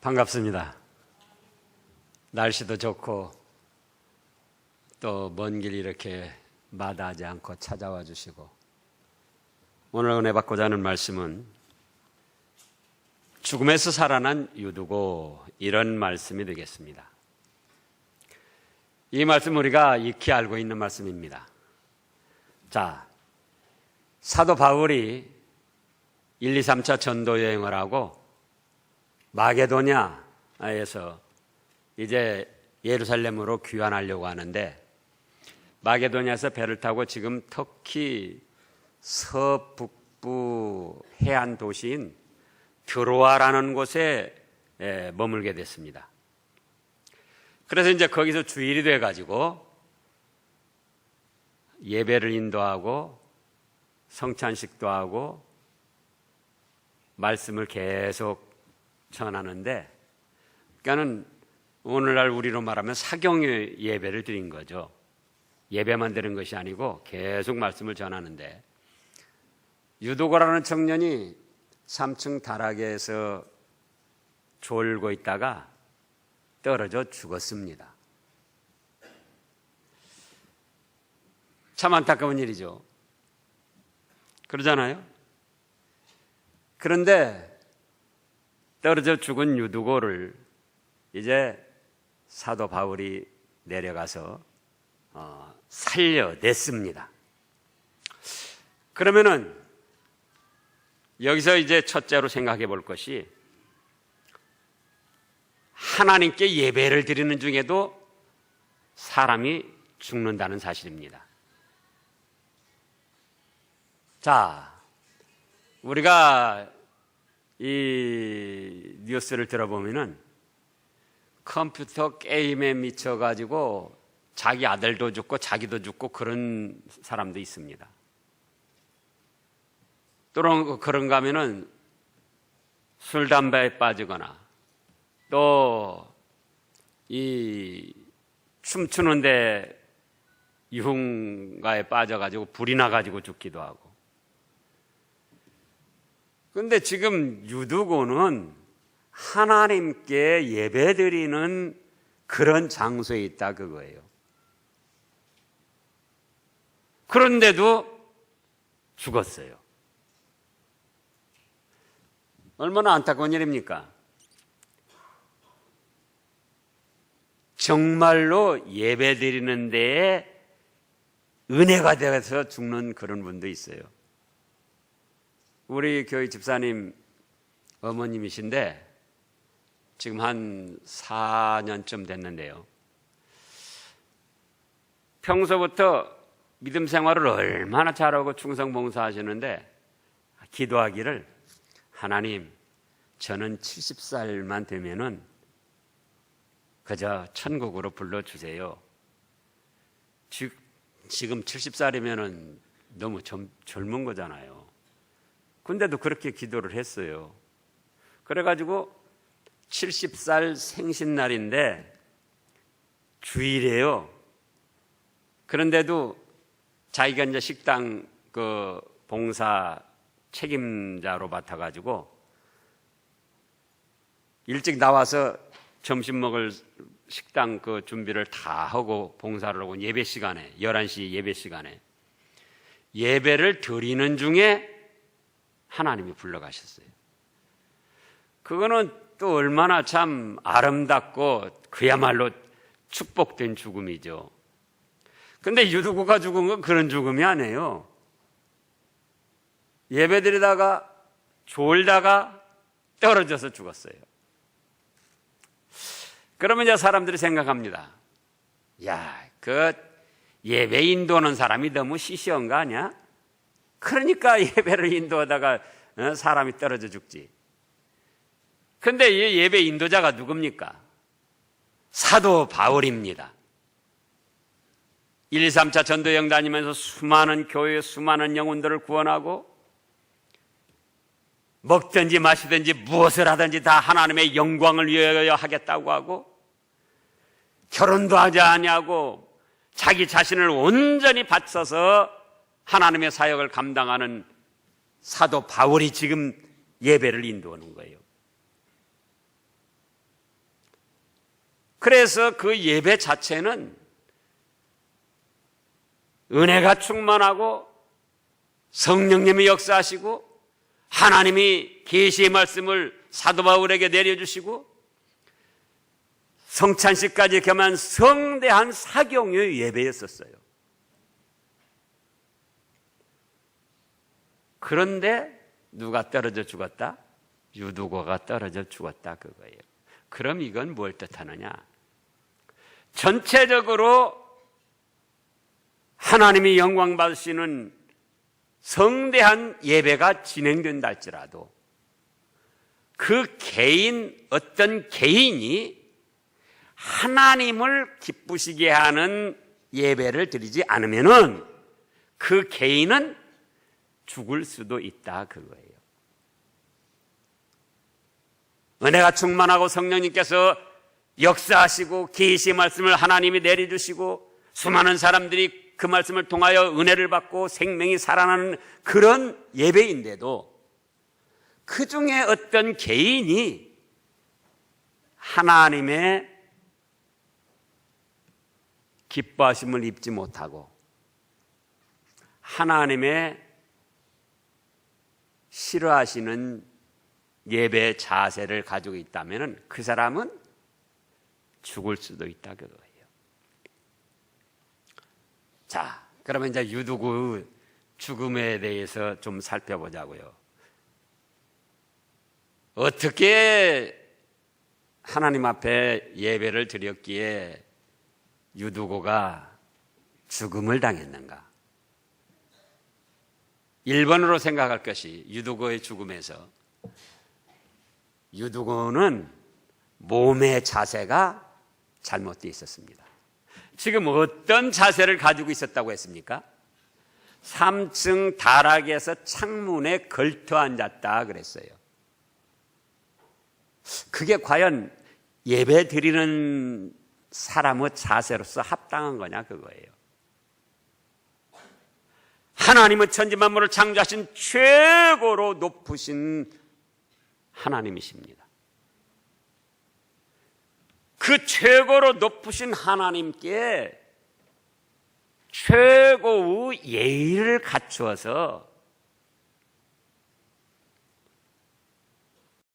반갑습니다. 날씨도 좋고 또 먼 길 이렇게 마다하지 않고 찾아와 주시고, 오늘 은혜 받고자 하는 말씀은 죽음에서 살아난 유두고, 이런 말씀이 되겠습니다. 이 말씀 우리가 익히 알고 있는 말씀입니다. 자, 사도 바울이 1, 2, 3차 전도 여행을 하고 마게도냐에서 이제 예루살렘으로 귀환하려고 하는데, 마게도냐에서 배를 타고 지금 터키 서북부 해안 도시인 드로아라는 곳에 머물게 됐습니다. 그래서 이제 거기서 주일이 돼가지고 예배를 인도하고 성찬식도 하고 말씀을 계속 전하는데, 그러니까는 오늘날 우리로 말하면 사경의 예배를 드린 거죠. 예배만 드린 것이 아니고 계속 말씀을 전하는데, 유두고라는 청년이 3층 다락에서 졸고 있다가 떨어져 죽었습니다. 참 안타까운 일이죠. 그러잖아요. 그런데 떨어져 죽은 유두고를 이제 사도 바울이 내려가서 살려냈습니다. 그러면은 여기서 이제 첫째로 생각해 볼 것이, 하나님께 예배를 드리는 중에도 사람이 죽는다는 사실입니다. 자, 우리가 이 뉴스를 들어보면은 컴퓨터 게임에 미쳐가지고 자기 아들도 죽고 자기도 죽고 그런 사람도 있습니다. 또 그런가 하면은 술, 담배에 빠지거나 또 이 춤추는데 유흥가에 빠져가지고 불이 나가지고 죽기도 하고. 그런데 지금 유두고는 하나님께 예배드리는 그런 장소에 있다, 그거예요. 그런데도 죽었어요. 얼마나 안타까운 일입니까? 정말로 예배드리는 데에 은혜가 되어서 죽는 그런 분도 있어요. 우리 교회 집사님 어머님이신데 지금 한 4년쯤 됐는데요, 평소부터 믿음 생활을 얼마나 잘하고 충성봉사하시는데 기도하기를, 하나님, 저는 70살만 되면은 그저 천국으로 불러주세요. 지금 70살이면은 너무 젊은 거잖아요. 근데도 그렇게 기도를 했어요. 그래가지고 70살 생신날인데 주일이에요. 그런데도 자기가 이제 식당 그 봉사 책임자로 맡아가지고 일찍 나와서 점심 먹을 식당 그 준비를 다 하고 봉사를 하고, 예배 시간에 11시 예배 시간에 예배를 드리는 중에 하나님이 불러가셨어요. 그거는 또 얼마나 참 아름답고 그야말로 축복된 죽음이죠. 근데 유두고가 죽은 건 그런 죽음이 아니에요. 예배드리다가 졸다가 떨어져서 죽었어요. 그러면 이제 사람들이 생각합니다. 야, 그 예배 인도하는 사람이 너무 시시한 거 아니야? 그러니까 예배를 인도하다가 사람이 떨어져 죽지. 근데 이 예배 인도자가 누굽니까? 사도 바울입니다. 1, 2, 3차 전도여행 다니면서 수많은 교회, 수많은 영혼들을 구원하고, 먹든지 마시든지 무엇을 하든지 다 하나님의 영광을 위하여 하겠다고 하고, 결혼도 하지 아니하고 자기 자신을 온전히 바쳐서 하나님의 사역을 감당하는 사도 바울이 지금 예배를 인도하는 거예요. 그래서 그 예배 자체는 은혜가 충만하고 성령님이 역사하시고 하나님이 계시의 말씀을 사도 바울에게 내려주시고 성찬식까지 겸한 성대한 사경의 예배였었어요. 그런데 누가 떨어져 죽었다? 유두고가 떨어져 죽었다 그거예요. 그럼 이건 뭘 뜻하느냐? 전체적으로 하나님이 영광 받으시는 성대한 예배가 진행된다 할지라도 그 개인, 어떤 개인이 하나님을 기쁘시게 하는 예배를 드리지 않으면은 그 개인은 죽을 수도 있다 그거예요. 은혜가 충만하고 성령님께서 역사하시고 계시의 말씀을 하나님이 내려주시고 수많은 사람들이 그 말씀을 통하여 은혜를 받고 생명이 살아나는 그런 예배인데도 그 중에 어떤 개인이 하나님의 기뻐하심을 입지 못하고 하나님의 싫어하시는 예배 자세를 가지고 있다면 그 사람은 죽을 수도 있다 그거예요. 자, 그러면 이제 유두구 죽음에 대해서 좀 살펴보자고요. 어떻게 하나님 앞에 예배를 드렸기에 유두고가 죽음을 당했는가? 1번으로 생각할 것이 유두고의 죽음에서 유두고는 몸의 자세가 잘못되어 있었습니다. 지금 어떤 자세를 가지고 있었다고 했습니까? 3층 다락에서 창문에 걸터 앉았다 그랬어요. 그게 과연 예배 드리는 사람의 자세로서 합당한 거냐 그거예요. 하나님은 천지 만물을 창조하신 최고로 높으신 하나님이십니다. 그 최고로 높으신 하나님께 최고의 예의를 갖추어서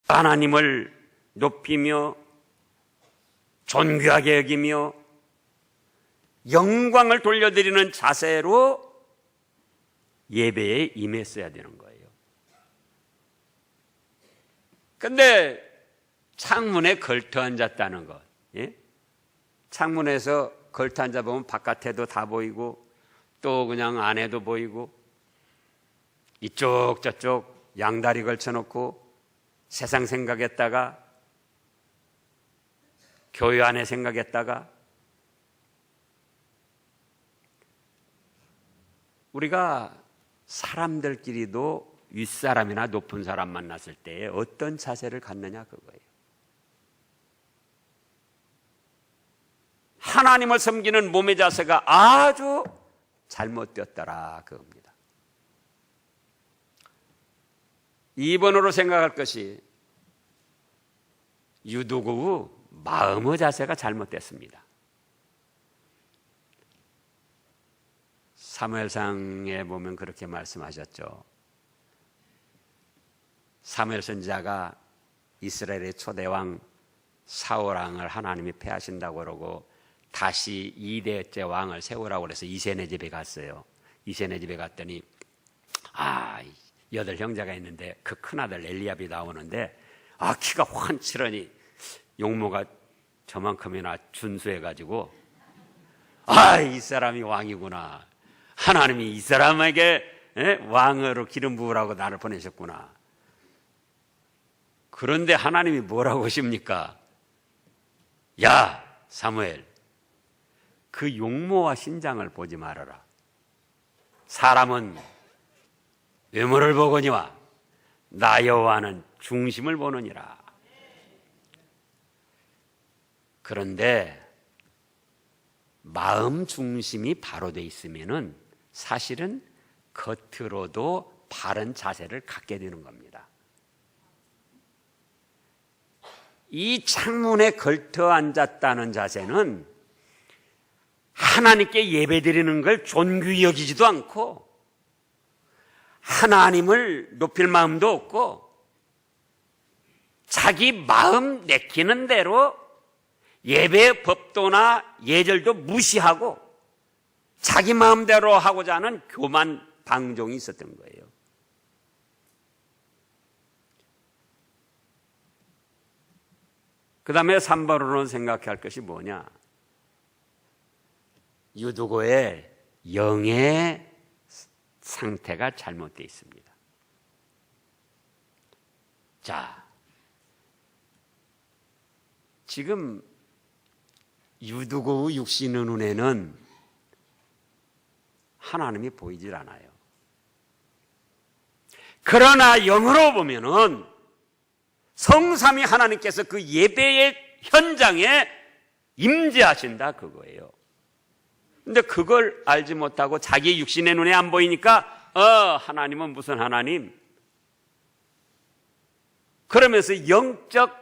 하나님을 높이며 존귀하게 여기며 영광을 돌려드리는 자세로 예배에 임했어야 되는 거예요. 그런데 창문에 걸터 앉았다는 것, 예? 창문에서 걸터 앉아보면 바깥에도 다 보이고 또 그냥 안에도 보이고 이쪽 저쪽 양다리 걸쳐놓고 세상 생각했다가 교회 안에 생각했다가 우리가 사람들끼리도 윗사람이나 높은 사람 만났을 때 어떤 자세를 갖느냐 그거예요. 하나님을 섬기는 몸의 자세가 아주 잘못되었더라 그겁니다. 2번으로 생각할 것이 유두고의 마음의 자세가 잘못됐습니다. 사무엘상에 보면 그렇게 말씀하셨죠. 사무엘 선지자가 이스라엘의 초대왕 사울왕을 하나님이 패하신다고 그러고 다시 2대째 왕을 세우라고 그래서 이세네 집에 갔어요. 이세네 집에 갔더니 8형제가 있는데 그 큰아들 엘리압이 나오는데 키가 훤칠하니 용모가 저만큼이나 준수해가지고 이 사람이 왕이구나. 하나님이 이 사람에게 왕으로 기름 부으라고 나를 보내셨구나. 그런데 하나님이 뭐라고 하십니까? 야 사무엘, 그 용모와 신장을 보지 말아라. 사람은 외모를 보거니와 나 여호와는 중심을 보느니라. 그런데 마음 중심이 바로 돼 있으면은 사실은 겉으로도 바른 자세를 갖게 되는 겁니다. 이 창문에 걸터 앉았다는 자세는 하나님께 예배드리는 걸 존귀히 여기지도 않고 하나님을 높일 마음도 없고 자기 마음 내키는 대로 예배 법도나 예절도 무시하고 자기 마음대로 하고자 하는 교만 방종이 있었던 거예요. 그 다음에 3번으로는 생각해야 할 것이 뭐냐? 유두고의 영의 상태가 잘못되어 있습니다. 자, 지금 유두고의 육신의 눈에는 하나님이 보이질 않아요. 그러나 영으로 보면은 성삼위 하나님께서 그 예배의 현장에 임재하신다 그거예요. 근데 그걸 알지 못하고 자기 육신의 눈에 안 보이니까 하나님은 무슨 하나님? 그러면서 영적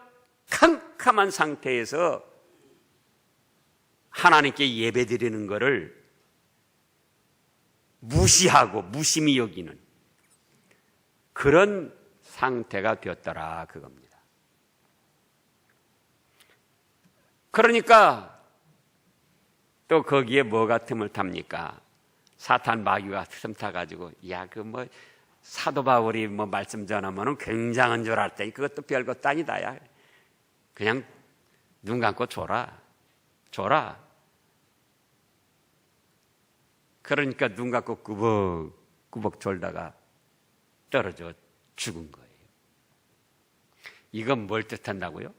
캄캄한 상태에서 하나님께 예배드리는 것을 무시하고 무심히 여기는 그런 상태가 되었더라 그겁니다. 그러니까 또 거기에 뭐가 틈을 탑니까? 사탄 마귀가 틈 타가지고 사도 바울이 말씀 전하면은 굉장한 줄 알았더니 그것도 별것도 아니다. 야. 그냥 눈 감고 줘라. 그러니까 눈 감고 꾸벅꾸벅 졸다가 떨어져 죽은 거예요. 이건 뭘 뜻한다고요?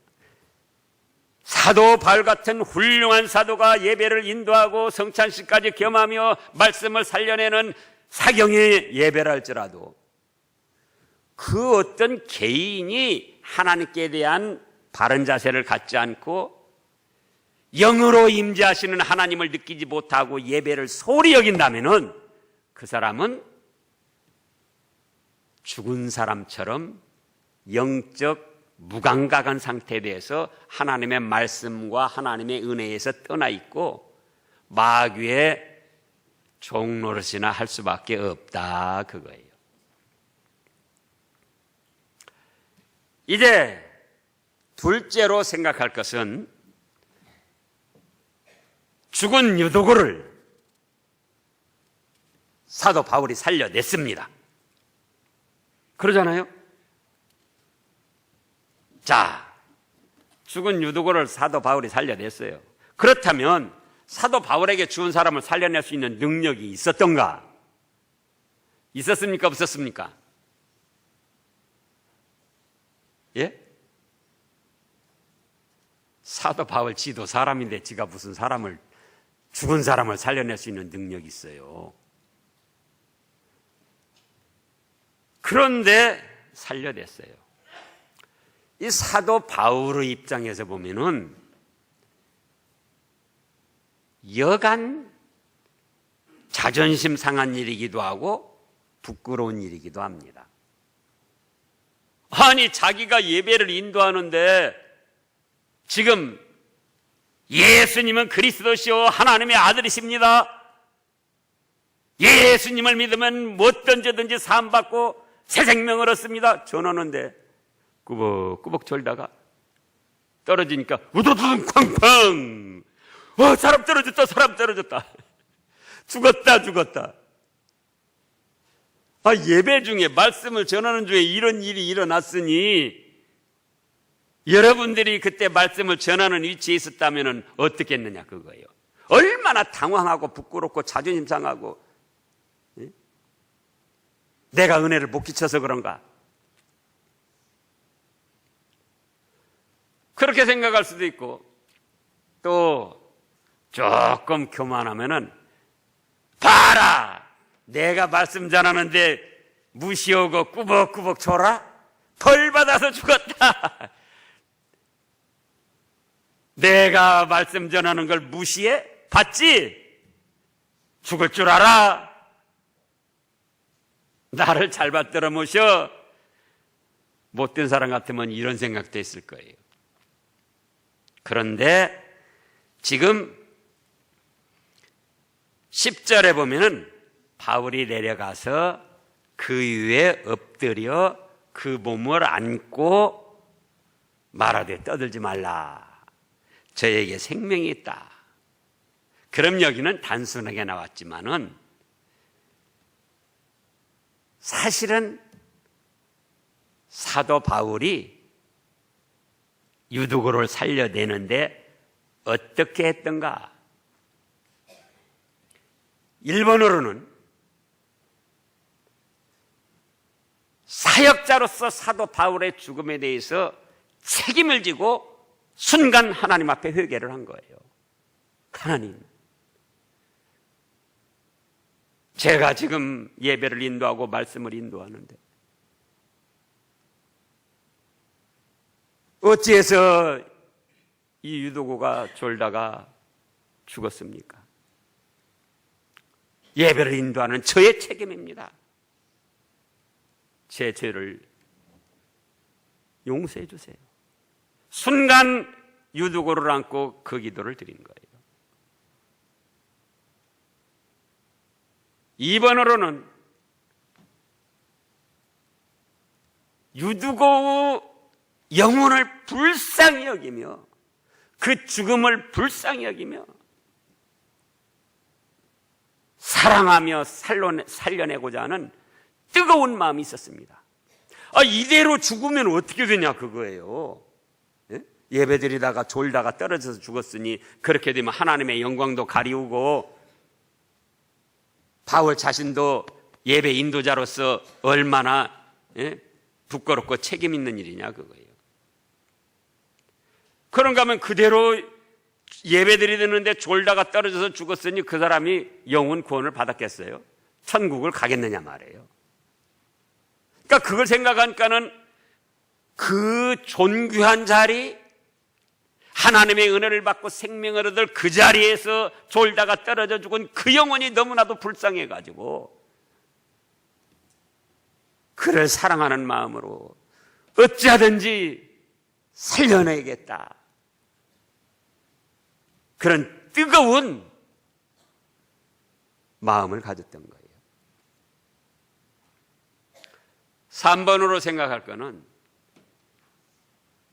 사도 바울 같은 훌륭한 사도가 예배를 인도하고 성찬식까지 겸하며 말씀을 살려내는 사경의 예배를 할지라도 그 어떤 개인이 하나님께 대한 바른 자세를 갖지 않고 영으로 임재하시는 하나님을 느끼지 못하고 예배를 소홀히 여긴다면은 그 사람은 죽은 사람처럼 영적 무감각한 상태에 대해서 하나님의 말씀과 하나님의 은혜에서 떠나 있고 마귀의 종노릇이나 할 수밖에 없다 그거예요. 이제 둘째로 생각할 것은 죽은 유도고를 사도 바울이 살려냈습니다. 그러잖아요? 자, 죽은 유두고를 사도 바울이 살려냈어요. 그렇다면 사도 바울에게 죽은 사람을 살려낼 수 있는 능력이 있었던가? 있었습니까? 없었습니까? 예? 사도 바울 지도 사람인데 지가 무슨 죽은 사람을 살려낼 수 있는 능력이 있어요. 그런데 살려냈어요. 이 사도 바울의 입장에서 보면은 여간 자존심 상한 일이기도 하고 부끄러운 일이기도 합니다. 아니 자기가 예배를 인도하는데 지금 예수님은 그리스도시요 하나님의 아들이십니다. 예수님을 믿으면 무엇든지 사함받고 새 생명을 얻습니다. 전하는데 꾸벅꾸벅 졸다가 떨어지니까 우두두둥 쾅쾅 사람 떨어졌다 죽었다. 예배 중에 말씀을 전하는 중에 이런 일이 일어났으니 여러분들이 그때 말씀을 전하는 위치에 있었다면 어떻게 했느냐 그거예요. 얼마나 당황하고 부끄럽고 자존심 상하고 내가 은혜를 못 끼쳐서 그런가? 그렇게 생각할 수도 있고 또 조금 교만하면은 봐라! 내가 말씀 전하는데 무시하고 꾸벅꾸벅 줘라? 벌 받아서 죽었다! 내가 말씀 전하는 걸 무시해? 봤지? 죽을 줄 알아? 나를 잘 받들어 모셔. 못된 사람 같으면 이런 생각도 했을 거예요. 그런데 지금 10절에 보면은 바울이 내려가서 그 위에 엎드려 그 몸을 안고 말하되 떠들지 말라. 저에게 생명이 있다. 그럼 여기는 단순하게 나왔지만은 사실은 사도 바울이 유두고를 살려내는데 어떻게 했던가? 일본어로는 사역자로서 사도 바울의 죽음에 대해서 책임을 지고 순간 하나님 앞에 회개를 한 거예요. 하나님, 제가 지금 예배를 인도하고 말씀을 인도하는데 어찌해서 이 유두고가 졸다가 죽었습니까? 예배를 인도하는 저의 책임입니다. 제 죄를 용서해 주세요. 순간 유두고를 안고 그 기도를 드린 거예요. 2번으로는 유두고의 영혼을 불쌍히 여기며 그 죽음을 불쌍히 여기며 사랑하며 살려내고자 하는 뜨거운 마음이 있었습니다. 이대로 죽으면 어떻게 되냐 그거예요. 예배드리다가 졸다가 떨어져서 죽었으니 그렇게 되면 하나님의 영광도 가리우고 바울 자신도 예배 인도자로서 얼마나 부끄럽고 책임 있는 일이냐 그거예요. 그런가 하면 그대로 예배드리는데 졸다가 떨어져서 죽었으니 그 사람이 영혼 구원을 받았겠어요? 천국을 가겠느냐 말이에요. 그러니까 그걸 생각하니까는 그 존귀한 자리, 하나님의 은혜를 받고 생명을 얻을 그 자리에서 졸다가 떨어져 죽은 그 영혼이 너무나도 불쌍해가지고 그를 사랑하는 마음으로 어찌하든지 살려내겠다. 그런 뜨거운 마음을 가졌던 거예요. 3번으로 생각할 거는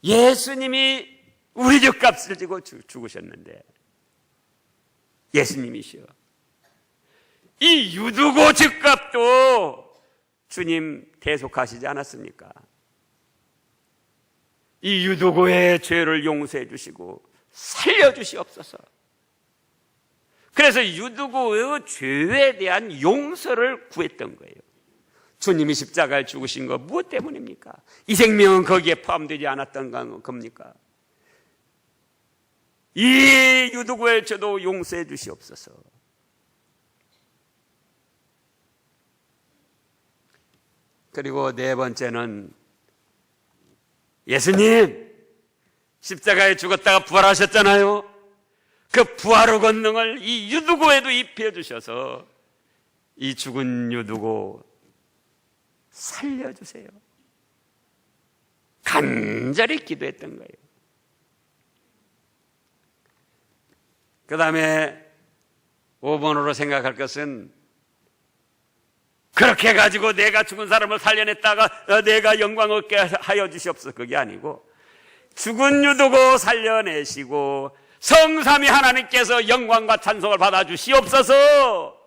예수님이 우리 죄값을 지고 죽으셨는데 예수님이시여 이 유두고 죄값도 주님 대속하시지 않았습니까? 이 유두고의 죄를 용서해 주시고 살려주시옵소서. 그래서 유두고의 죄에 대한 용서를 구했던 거예요. 주님이 십자가에 죽으신 거 무엇 때문입니까? 이 생명은 거기에 포함되지 않았던 겁니까? 이 유두고의 죄도 용서해 주시옵소서. 그리고 네 번째는 예수님 십자가에 죽었다가 부활하셨잖아요. 그 부활의 권능을 이 유두고에도 입혀 주셔서 이 죽은 유두고 살려주세요. 간절히 기도했던 거예요. 그 다음에 5번으로 생각할 것은 그렇게 가지고 내가 죽은 사람을 살려냈다가 내가 영광 얻게 하여 주시옵소서. 그게 아니고 죽은 유두고 살려내시고 성삼위 하나님께서 영광과 찬송을 받아주시옵소서.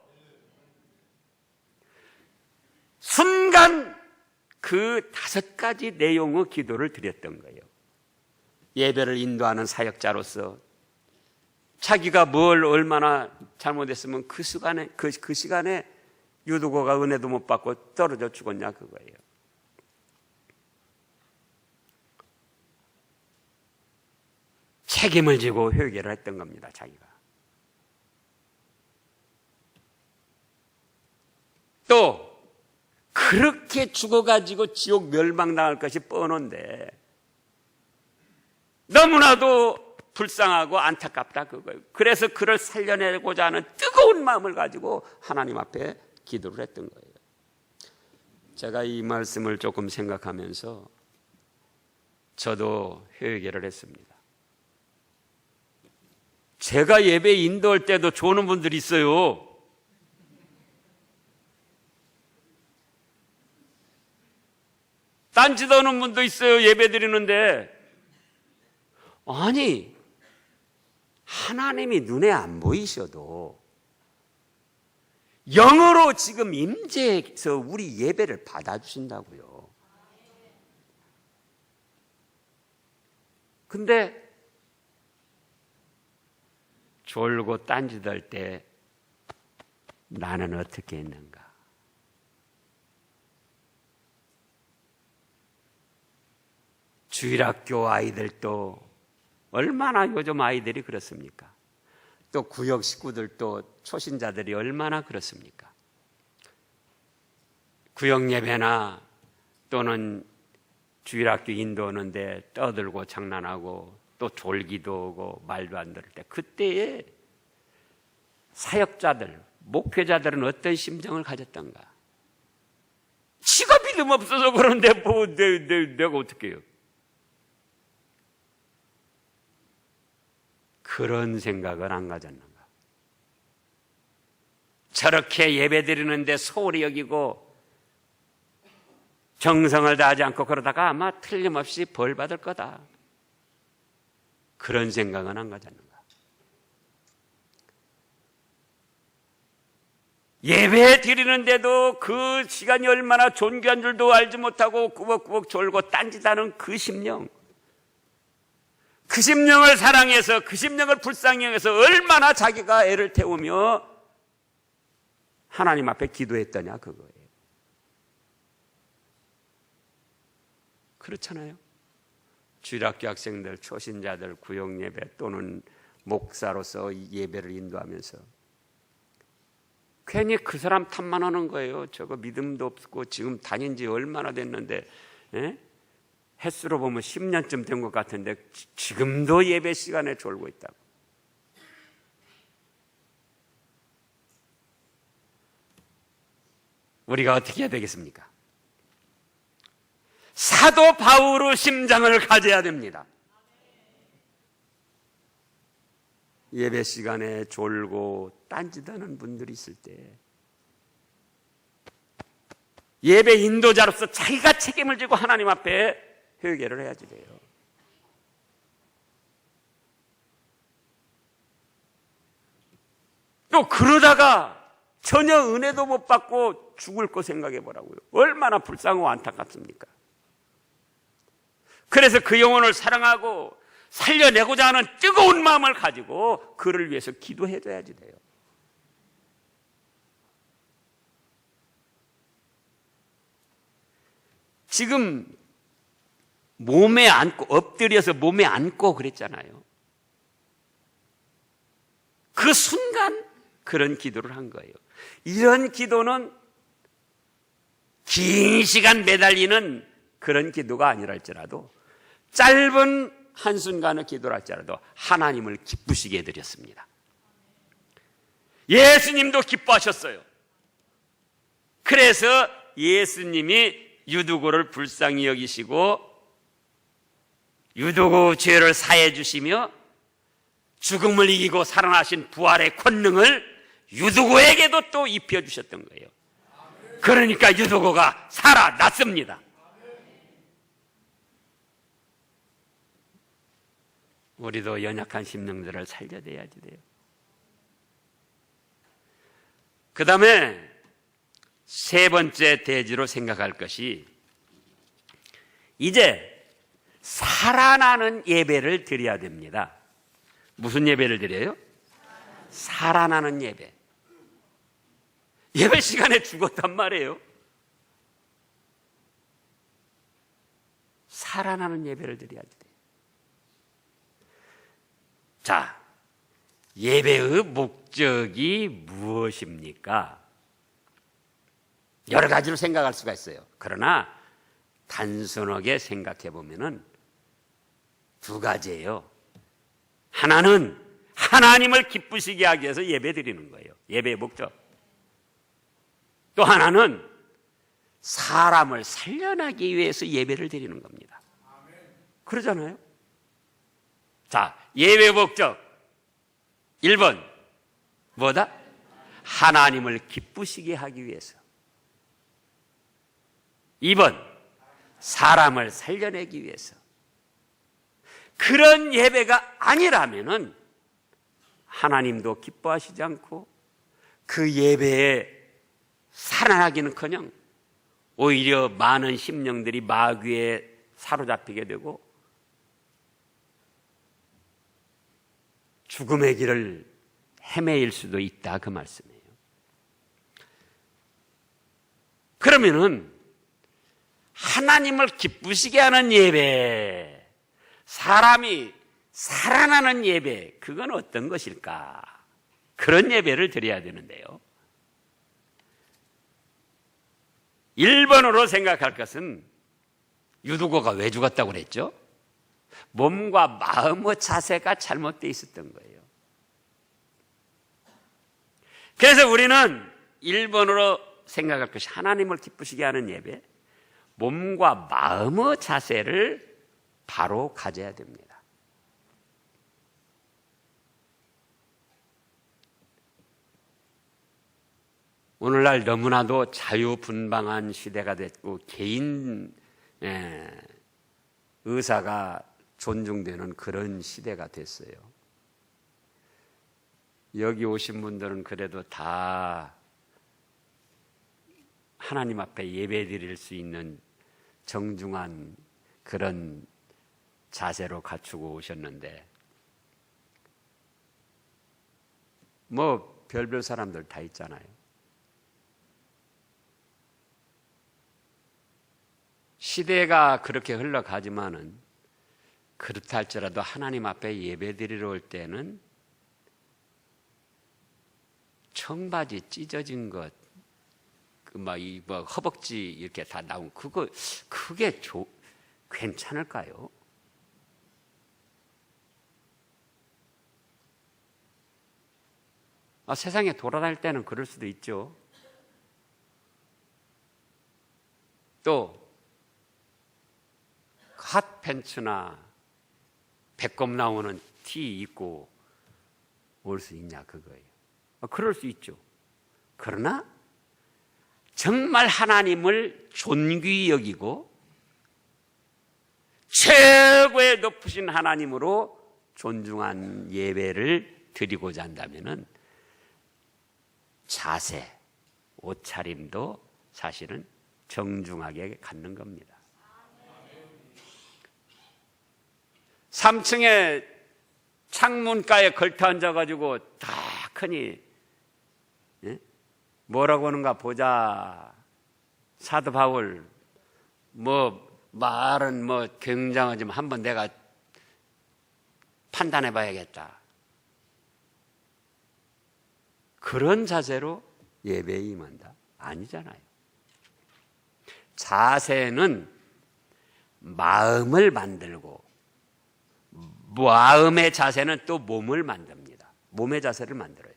순간 그 5가지 내용의 기도를 드렸던 거예요. 예배를 인도하는 사역자로서 자기가 뭘 얼마나 잘못했으면 그 시간에 유두고가 은혜도 못 받고 떨어져 죽었냐 그거예요. 책임을 지고 회개를 했던 겁니다. 자기가. 또 그렇게 죽어가지고 지옥 멸망당할 것이 뻔한데 너무나도 불쌍하고 안타깝다 그거예요. 그래서 그를 살려내고자 하는 뜨거운 마음을 가지고 하나님 앞에 기도를 했던 거예요. 제가 이 말씀을 조금 생각하면서 저도 회개를 했습니다. 제가 예배 인도할 때도 조는 분들이 있어요. 딴짓 하는 분도 있어요. 예배 드리는데. 아니, 하나님이 눈에 안 보이셔도 영으로 지금 임재해서 우리 예배를 받아주신다고요. 근데 졸고 딴짓할 때 나는 어떻게 했는가? 주일학교 아이들도 얼마나 요즘 아이들이 그렇습니까? 또 구역 식구들도 초신자들이 얼마나 그렇습니까? 구역 예배나 또는 주일학교 인도하는데 떠들고 장난하고 또 졸기도 오고 말도 안 들을 때 그때에 사역자들, 목회자들은 어떤 심정을 가졌던가? 지가 믿음 없어서 그런데 뭐 내가 어떻게 해요? 그런 생각을 안 가졌는가? 저렇게 예배 드리는데 소홀히 여기고 정성을 다하지 않고 그러다가 아마 틀림없이 벌 받을 거다. 그런 생각은 안 가졌는가? 예배 드리는데도 그 시간이 얼마나 존귀한 줄도 알지 못하고 꾸벅꾸벅 졸고 딴짓하는 그 심령, 그 심령을 사랑해서 그 심령을 불쌍히 여겨서 얼마나 자기가 애를 태우며 하나님 앞에 기도했더냐 그거예요. 그렇잖아요. 주일학교 학생들, 초신자들, 구역예배 또는 목사로서 예배를 인도하면서 괜히 그 사람 탓만 하는 거예요. 저거 믿음도 없고 지금 다닌 지 얼마나 됐는데 횟수로 보면 10년쯤 된 것 같은데 지금도 예배 시간에 졸고 있다고. 우리가 어떻게 해야 되겠습니까? 사도 바울의 심장을 가져야 됩니다. 예배 시간에 졸고 딴짓하는 분들이 있을 때 예배 인도자로서 자기가 책임을 지고 하나님 앞에 회개를 해야지 돼요. 또 그러다가 전혀 은혜도 못 받고 죽을 거 생각해 보라고요. 얼마나 불쌍하고 안타깝습니까? 그래서 그 영혼을 사랑하고 살려내고자 하는 뜨거운 마음을 가지고 그를 위해서 기도해줘야지 돼요. 지금 몸에 앉고 엎드려서 몸에 앉고 그랬잖아요. 그 순간 그런 기도를 한 거예요. 이런 기도는 긴 시간 매달리는 그런 기도가 아니랄지라도 짧은 한순간의 기도랄지라도 하나님을 기쁘시게 해드렸습니다. 예수님도 기뻐하셨어요. 그래서 예수님이 유두고를 불쌍히 여기시고 유두고 죄를 사해 주시며 죽음을 이기고 살아나신 부활의 권능을 유두고에게도 또 입혀주셨던 거예요. 그러니까 유두고가 살아났습니다. 우리도 연약한 심령들을 살려내야지 돼요. 그 다음에 세 번째 대지로 생각할 것이 이제 살아나는 예배를 드려야 됩니다. 무슨 예배를 드려요? 살아나는 예배. 예배 시간에 죽었단 말이에요. 살아나는 예배를 드려야지 돼요. 자, 예배의 목적이 무엇입니까? 여러 가지로 생각할 수가 있어요. 그러나 단순하게 생각해 보면은 두 가지예요. 하나는 하나님을 기쁘시게 하기 위해서 예배 드리는 거예요. 예배의 목적. 또 하나는 사람을 살려나기 위해서 예배를 드리는 겁니다. 그러잖아요. 자, 예배 목적. 1번 뭐다? 하나님을 기쁘시게 하기 위해서. 2번 사람을 살려내기 위해서. 그런 예배가 아니라면은 하나님도 기뻐하시지 않고 그 예배에 살아나기는커녕 오히려 많은 심령들이 마귀에 사로잡히게 되고 죽음의 길을 헤매일 수도 있다, 그 말씀이에요. 그러면은 하나님을 기쁘시게 하는 예배, 사람이 살아나는 예배, 그건 어떤 것일까? 그런 예배를 드려야 되는데요. 1번으로 생각할 것은 유두고가 왜 죽었다고 그랬죠? 몸과 마음의 자세가 잘못되어 있었던 거예요. 그래서 우리는 1번으로 생각할 것이 하나님을 기쁘시게 하는 예배, 몸과 마음의 자세를 바로 가져야 됩니다. 오늘날 너무나도 자유분방한 시대가 됐고 개인 의사가 존중되는 그런 시대가 됐어요. 여기 오신 분들은 그래도 다 하나님 앞에 예배 드릴 수 있는 정중한 그런 자세로 갖추고 오셨는데 뭐 별별 사람들 다 있잖아요. 시대가 그렇게 흘러가지만은 그렇다 할지라도 하나님 앞에 예배 드리러 올 때는 청바지 찢어진 것, 이 허벅지 이렇게 다 나온 그게 괜찮을까요? 세상에 돌아다닐 때는 그럴 수도 있죠. 또 핫팬츠나 배꼽 나오는 티 입고 올 수 있냐 그거예요. 그럴 수 있죠. 그러나 정말 하나님을 존귀히 여기고 최고의 높으신 하나님으로 존중한 예배를 드리고자 한다면은 자세, 옷차림도 사실은 정중하게 갖는 겁니다. 3층에 창문가에 걸터 앉아가지고 다 크니 뭐라고 하는가 보자. 사도 바울 말은 굉장하지만 한번 내가 판단해 봐야겠다. 그런 자세로 예배에 임한다? 아니잖아요. 자세는 마음을 만들고 마음의 자세는 또 몸을 만듭니다. 몸의 자세를 만들어요.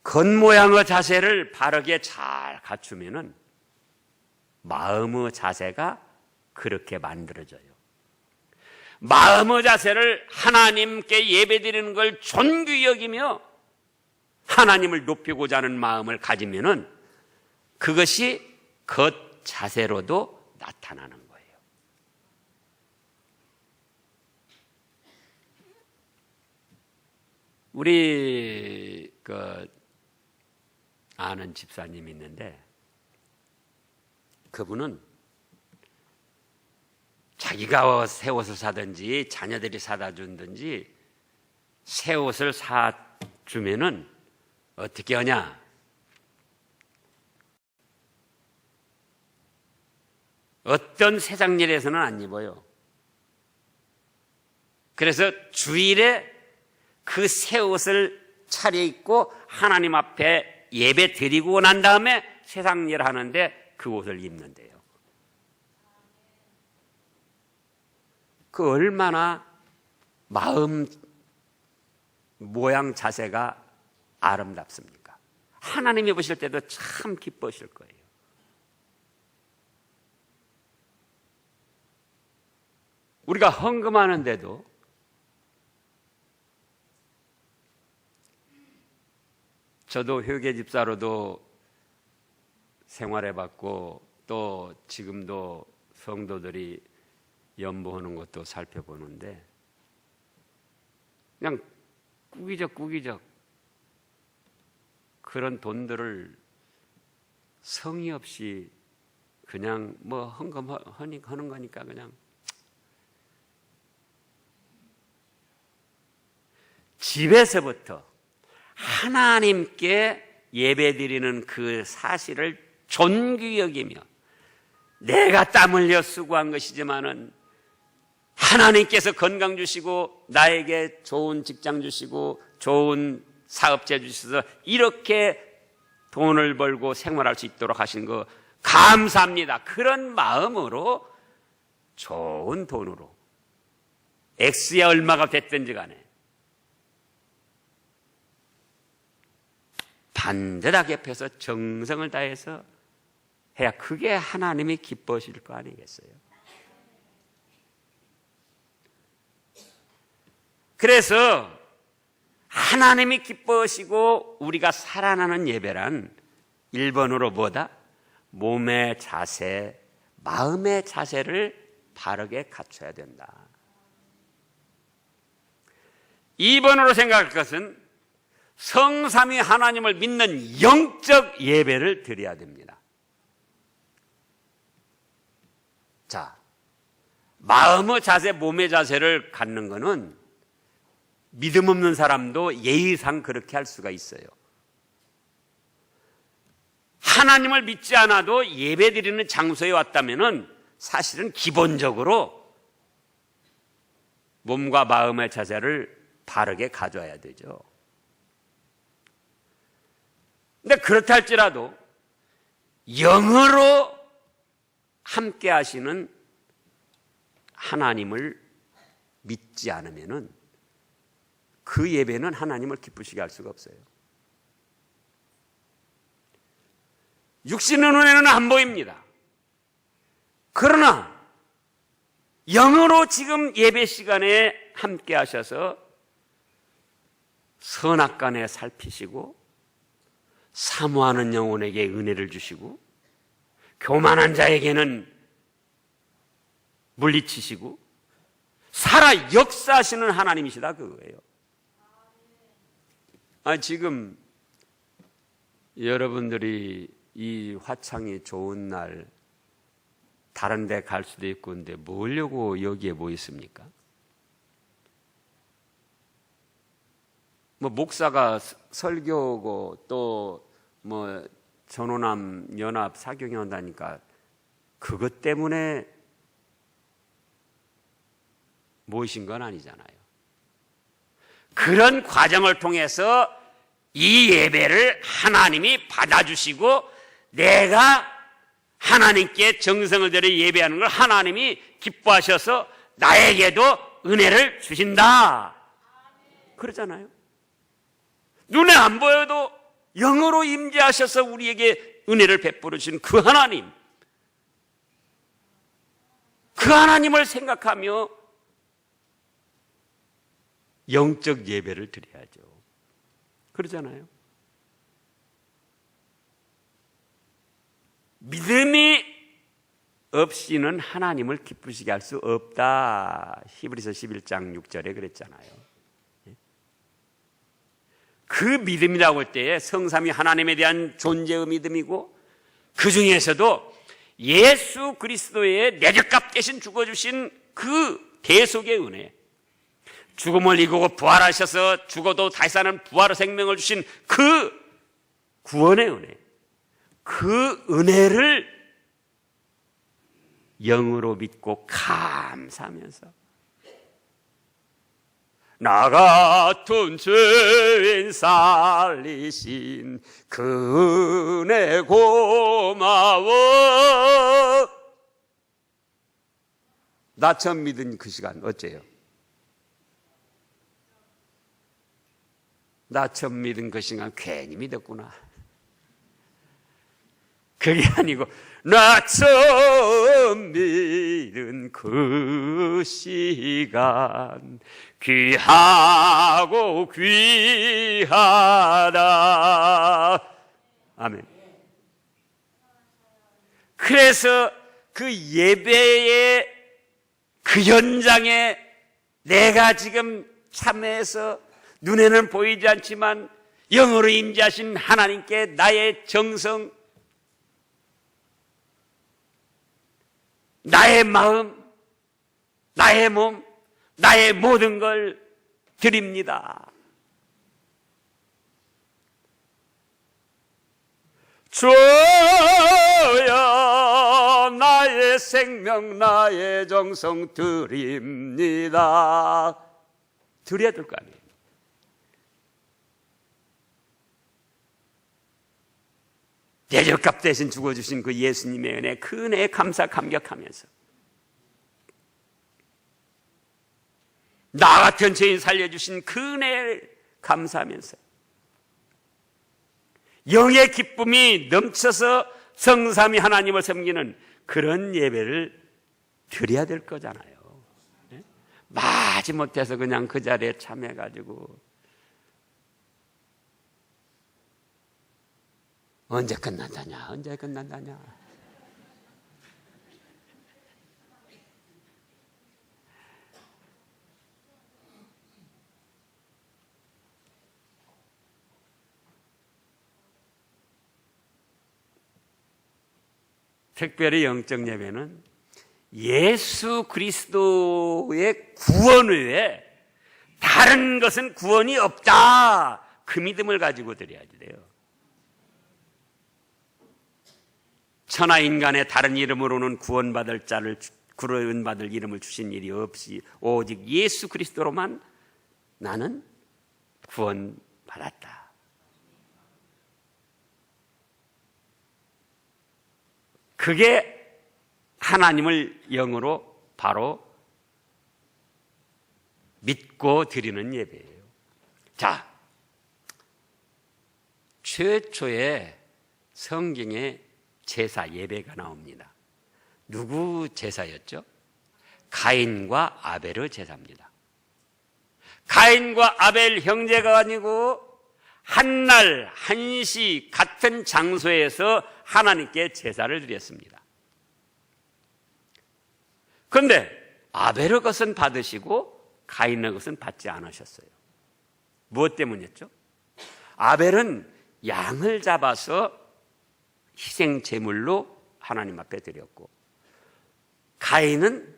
겉모양의 자세를 바르게 잘 갖추면은 마음의 자세가 그렇게 만들어져요. 마음의 자세를 하나님께 예배드리는 걸 존귀히 여기며 하나님을 높이고자 하는 마음을 가지면은 그것이 겉 자세로도 나타나는 거예요. 우리 아는 집사님이 있는데 그분은 자기가 새 옷을 사든지 자녀들이 사다 준든지 새 옷을 사주면은 어떻게 하냐? 어떤 세상 일에서는 안 입어요. 그래서 주일에 그 새 옷을 차려입고 하나님 앞에 예배 드리고 난 다음에 세상 일 하는데 그 옷을 입는데요. 그 얼마나 마음 모양 자세가 아름답습니까? 하나님이 보실 때도 참 기뻐하실 거예요. 우리가 헌금하는데도 저도 회계 집사로도 생활해봤고 또 지금도 성도들이 연보하는 것도 살펴보는데 그냥 꾸기적 그런 돈들을 성의 없이 그냥 뭐 헌금하는 거니까 그냥 집에서부터 하나님께 예배드리는 그 사실을 존귀 여기며 내가 땀 흘려 수고한 것이지만은 하나님께서 건강 주시고 나에게 좋은 직장 주시고 좋은 사업체 주셔서 이렇게 돈을 벌고 생활할 수 있도록 하신 거 감사합니다. 그런 마음으로 좋은 돈으로 X에 얼마가 됐든지 간에 반듯하게 펴서 정성을 다해서 해야 그게 하나님이 기뻐하실 거 아니겠어요? 그래서 하나님이 기뻐하시고 우리가 살아나는 예배란 1번으로 뭐다? 몸의 자세, 마음의 자세를 바르게 갖춰야 된다. 2번으로 생각할 것은 성삼위 하나님을 믿는 영적 예배를 드려야 됩니다. 자, 마음의 자세, 몸의 자세를 갖는 것은 믿음 없는 사람도 예의상 그렇게 할 수가 있어요. 하나님을 믿지 않아도 예배 드리는 장소에 왔다면 사실은 기본적으로 몸과 마음의 자세를 바르게 가져야 되죠. 근데 그렇다 할지라도 영으로 함께 하시는 하나님을 믿지 않으면 그 예배는 하나님을 기쁘시게 할 수가 없어요. 육신의 눈에는 안 보입니다. 그러나 영으로 지금 예배 시간에 함께 하셔서 선악간에 살피시고 사모하는 영혼에게 은혜를 주시고 교만한 자에게는 물리치시고 살아 역사하시는 하나님이시다 그거예요. 지금 여러분들이 이 화창이 좋은 날 다른 데 갈 수도 있고 근데 뭐려고 여기에 뭐 있습니까? 뭐 목사가 설교고 또 뭐 전호남 연합 사경에 온다니까 그것 때문에 모이신 건 아니잖아요. 그런 과정을 통해서 이 예배를 하나님이 받아주시고 내가 하나님께 정성을 들여 예배하는 걸 하나님이 기뻐하셔서 나에게도 은혜를 주신다 그러잖아요. 눈에 안 보여도 영으로 임재하셔서 우리에게 은혜를 베풀어 주신 그 하나님, 그 하나님을 생각하며 영적 예배를 드려야죠. 그러잖아요. 믿음이 없이는 하나님을 기쁘시게 할 수 없다. 히브리서 11장 6절에 그랬잖아요. 그 믿음이라고 할 때에 성삼위 하나님에 대한 존재의 믿음이고 그 중에서도 예수 그리스도의 내적값 대신 죽어주신 그 대속의 은혜, 죽음을 이기고 부활하셔서 죽어도 다시 사는 부활의 생명을 주신 그 구원의 은혜, 그 은혜를 영으로 믿고 감사하면서 나 같은 죄인 살리신 그 은혜 고마워. 나 처음 믿은 그 시간 어째요? 나 처음 믿은 그 시간 괜히 믿었구나. 그게 아니고 나 처음 믿은 그 시간 귀하고 귀하다. 아멘. 그래서 그 예배의 그 현장에 내가 지금 참여해서 눈에는 보이지 않지만 영으로 임재하신 하나님께 나의 정성, 나의 마음, 나의 몸, 나의 모든 걸 드립니다. 주여 나의 생명 나의 정성 드립니다. 드려야 될 거 아니에요. 대적값 대신 죽어주신 그 예수님의 은혜, 그 은혜에 감사 감격하면서 나 같은 죄인 살려주신 그 은혜에 감사하면서 영의 기쁨이 넘쳐서 성삼위 하나님을 섬기는 그런 예배를 드려야 될 거잖아요. 네? 마지못해서 그냥 그 자리에 참여해가지고 언제 끝난다냐, 언제 끝난다냐. 특별히 영적 예배는 예수 그리스도의 구원 외에 다른 것은 구원이 없다, 그 믿음을 가지고 드려야 돼요. 천하 인간의 다른 이름으로는 구원받을 자를, 구원받을 이름을 주신 일이 없이 오직 예수 그리스도로만 나는 구원받았다. 그게 하나님을 영으로 바로 믿고 드리는 예배예요. 자, 최초의 성경에 제사 예배가 나옵니다. 누구 제사였죠? 가인과 아벨의 제사입니다. 가인과 아벨 형제가 아니고 한날 한시 같은 장소에서 하나님께 제사를 드렸습니다. 그런데 아벨의 것은 받으시고 가인의 것은 받지 않으셨어요. 무엇 때문이었죠? 아벨은 양을 잡아서 희생 제물로 하나님 앞에 드렸고, 가인은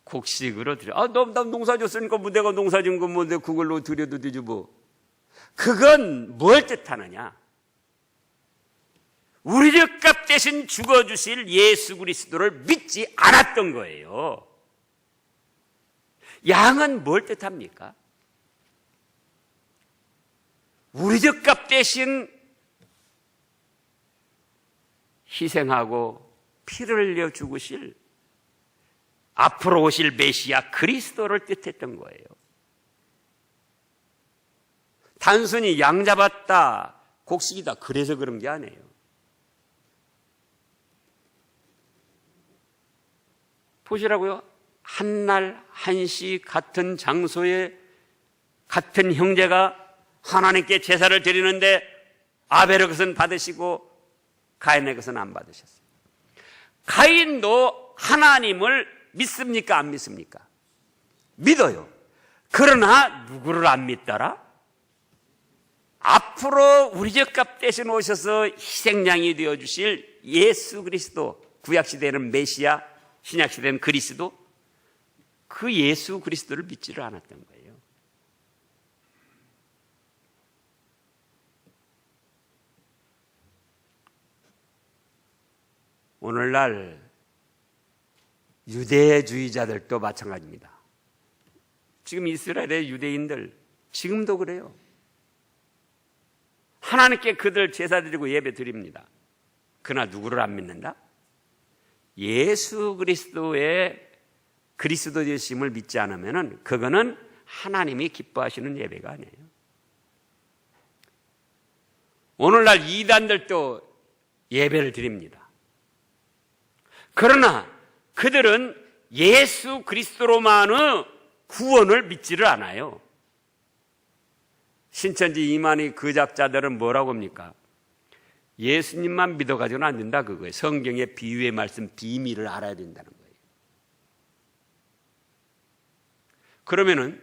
곡식으로 드려. 나 농사 줬으니까 뭐 내가 농사 준 거 뭐 내가 그걸로 드려도 되지 뭐. 그건 뭘 뜻하느냐? 우리의 값 대신 죽어주실 예수 그리스도를 믿지 않았던 거예요. 양은 뭘 뜻합니까? 우리의 값 대신 희생하고 피를 흘려 죽으실 앞으로 오실 메시아 그리스도를 뜻했던 거예요. 단순히 양 잡았다, 곡식이다, 그래서 그런 게 아니에요. 보시라고요. 한날 한시 같은 장소에 같은 형제가 하나님께 제사를 드리는데 아벨의 것은 받으시고 가인의 것은 안 받으셨어요. 가인도 하나님을 믿습니까? 안 믿습니까? 믿어요. 그러나 누구를 안 믿더라? 앞으로 우리 죄값 대신 오셔서 희생양이 되어주실 예수 그리스도, 구약시대에는 메시아, 신약시대는 그리스도, 그 예수 그리스도를 믿지를 않았던 거예요. 오늘날 유대주의자들도 마찬가지입니다. 지금 이스라엘의 유대인들 지금도 그래요. 하나님께 그들 제사 드리고 예배 드립니다. 그러나 누구를 안 믿는다? 예수 그리스도의 그리스도 되심을 믿지 않으면 그거는 하나님이 기뻐하시는 예배가 아니에요. 오늘날 이단들도 예배를 드립니다. 그러나 그들은 예수 그리스도로만의 구원을 믿지를 않아요. 신천지 이만희 그 작자들은 뭐라고 합니까? 예수님만 믿어가지고는 안 된다 그거예요. 성경의 비유의 말씀 비밀을 알아야 된다는 거예요. 그러면은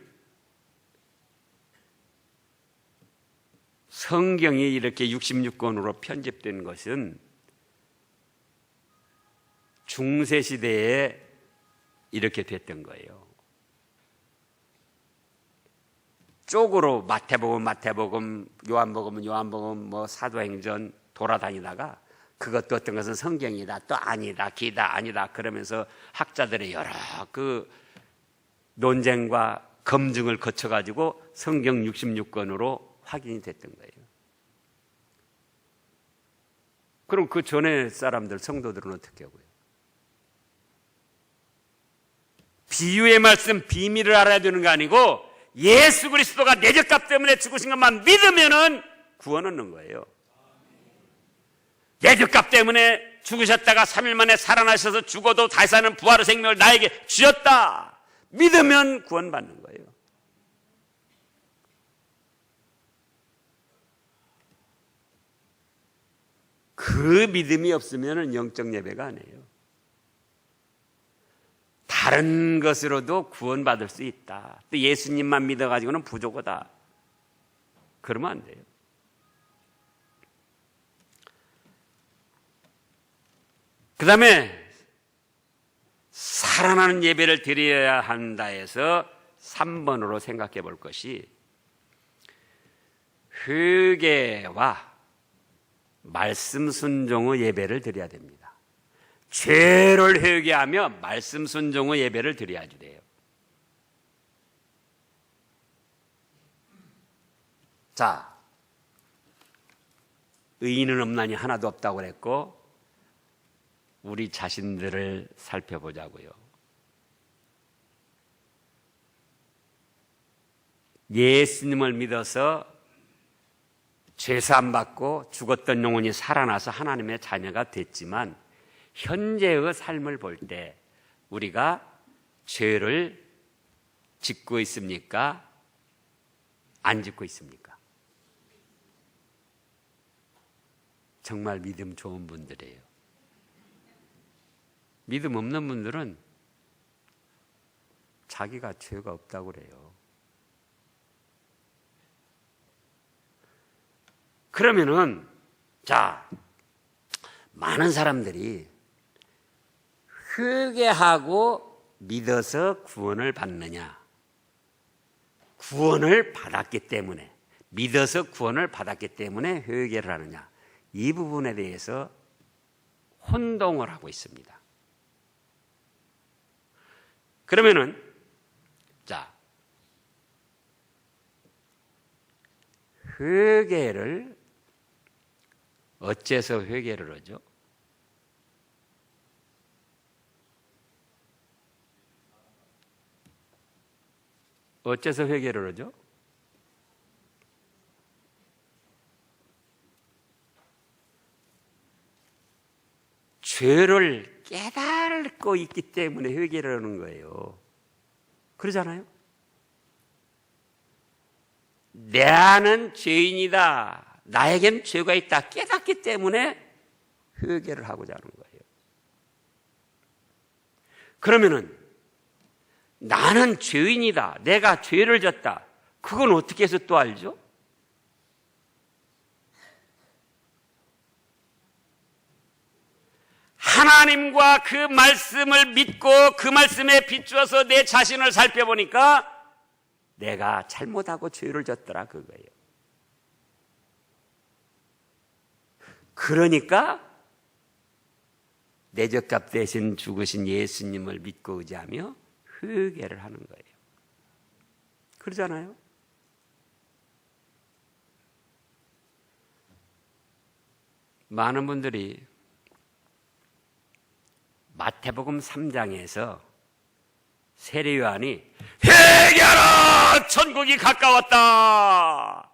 성경이 이렇게 66권으로 편집된 것은 중세시대에 이렇게 됐던 거예요. 쪽으로 마태복음, 요한복음, 뭐 사도행전 돌아다니다가 그것도 어떤 것은 성경이다, 또 아니다, 기다, 아니다 그러면서 학자들의 여러 그 논쟁과 검증을 거쳐가지고 성경 66권으로 확인이 됐던 거예요. 그럼 그 전에 사람들, 성도들은 어떻게 하고요? 비유의 말씀, 비밀을 알아야 되는 거 아니고 예수 그리스도가 내 죄값 때문에 죽으신 것만 믿으면은 구원 얻는 거예요. 내 죄값 때문에 죽으셨다가 3일 만에 살아나셔서 죽어도 다시 사는 부활의 생명을 나에게 주셨다. 믿으면 구원받는 거예요. 그 믿음이 없으면 영적 예배가 아니에요. 다른 것으로도 구원받을 수 있다. 또 예수님만 믿어가지고는 부족하다. 그러면 안 돼요. 그 다음에 살아나는 예배를 드려야 한다 해서 3번으로 생각해 볼 것이 회개와 말씀 순종의 예배를 드려야 됩니다. 죄를 회개하며 말씀 순종의 예배를 드려야 돼요. 자, 의인은 없나니 하나도 없다고 그랬고 우리 자신들을 살펴보자고요. 예수님을 믿어서 죄사함 받고 죽었던 영혼이 살아나서 하나님의 자녀가 됐지만 현재의 삶을 볼 때 우리가 죄를 짓고 있습니까? 안 짓고 있습니까? 정말 믿음 좋은 분들이에요. 믿음 없는 분들은 자기가 죄가 없다고 그래요. 그러면은 자, 많은 사람들이 회개하고 믿어서 구원을 받느냐? 구원을 받았기 때문에, 믿어서 구원을 받았기 때문에 회개를 하느냐? 이 부분에 대해서 혼동을 하고 있습니다. 그러면은 자, 회개를 어째서 회개를 하죠? 어째서 회개를 하죠? 죄를 깨닫고 있기 때문에 회개를 하는 거예요. 그러잖아요? 나는 죄인이다. 나에겐 죄가 있다. 깨닫기 때문에 회개를 하고자 하는 거예요. 그러면은 나는 죄인이다. 내가 죄를 졌다. 그건 어떻게 해서 또 알죠? 하나님과 그 말씀을 믿고 그 말씀에 비추어서 내 자신을 살펴보니까 내가 잘못하고 죄를 졌더라 그거예요. 그러니까 내 죄값 대신 죽으신 예수님을 믿고 의지하며 회개를 하는 거예요. 그러잖아요? 많은 분들이 마태복음 3장에서 세례 요한이 회개하라! 천국이 가까웠다!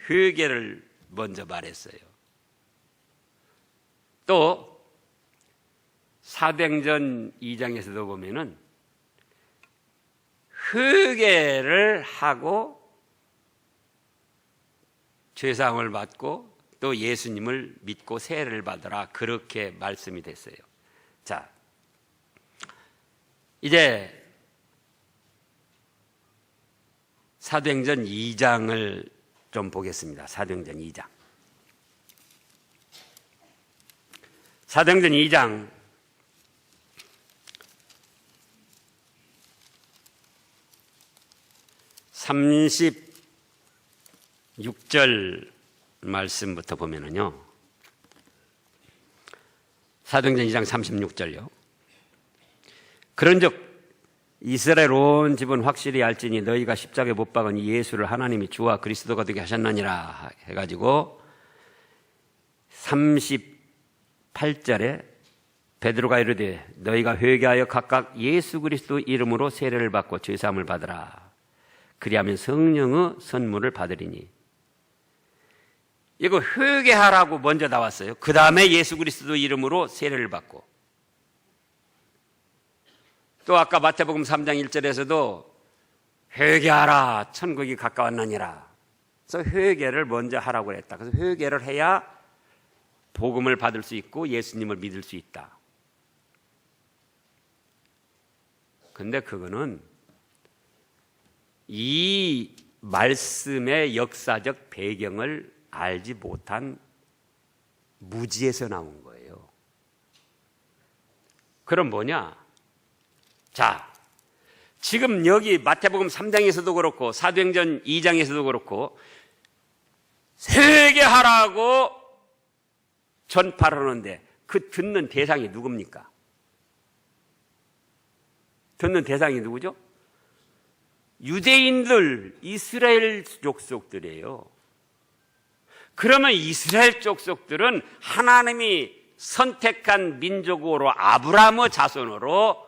회개를 먼저 말했어요. 또 사도행전 2장에서도 보면은 회개를 하고 죄사함을 받고 또 예수님을 믿고 세례를 받으라, 그렇게 말씀이 됐어요. 자, 이제 사도행전 2장을 좀 보겠습니다. 사도행전 2장. 사도행전 2장 36절 말씀부터 보면은요. 사도행전 2장 36절요. 그런즉 이스라엘 온 집은 확실히 알지니 너희가 십자가에 못 박은 이 예수를 하나님이 주와 그리스도가 되게 하셨나니라 해가지고 38절에 베드로가 이르되 너희가 회개하여 각각 예수 그리스도 이름으로 세례를 받고 죄사함을 받으라. 그리하면 성령의 선물을 받으리니. 이거 회개하라고 먼저 나왔어요. 그 다음에 예수 그리스도 이름으로 세례를 받고, 또 아까 마태복음 3장 1절에서도 회개하라 천국이 가까웠나니라. 그래서 회개를 먼저 하라고 그랬다. 그래서 회개를 해야 복음을 받을 수 있고 예수님을 믿을 수 있다. 근데 그거는 이 말씀의 역사적 배경을 알지 못한 무지에서 나온 거예요. 그럼 뭐냐? 자, 지금 여기 마태복음 3장에서도 그렇고 사도행전 2장에서도 그렇고 회개하라고 전파하는데 그 듣는 대상이 누굽니까? 듣는 대상이 누구죠? 유대인들, 이스라엘 족속들이에요. 그러면 이스라엘 족속들은 하나님이 선택한 민족으로 아브라함의 자손으로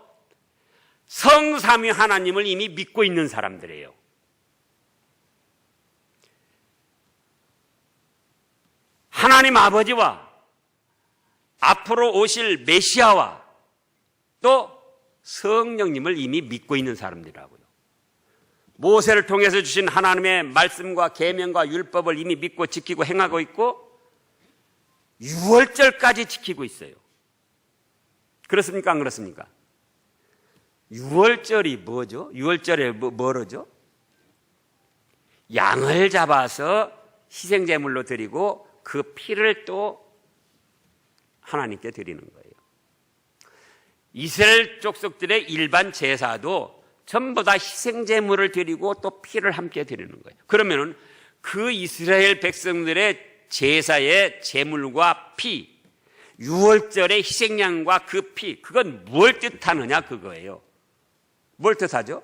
성삼위 하나님을 이미 믿고 있는 사람들이에요. 하나님 아버지와 앞으로 오실 메시아와 또 성령님을 이미 믿고 있는 사람들이라고요. 모세를 통해서 주신 하나님의 말씀과 계명과 율법을 이미 믿고 지키고 행하고 있고 유월절까지 지키고 있어요. 그렇습니까? 안 그렇습니까? 유월절이 뭐죠? 유월절에 뭐로죠? 양을 잡아서 희생제물로 드리고 그 피를 또 하나님께 드리는 거예요. 이스라엘 족속들의 일반 제사도 전부 다 희생제물을 드리고 또 피를 함께 드리는 거예요. 그러면은 그 이스라엘 백성들의 제사의 제물과 피, 유월절의 희생양과 그 피, 그건 뭘 뜻하느냐 그거예요. 뭘 뜻하죠?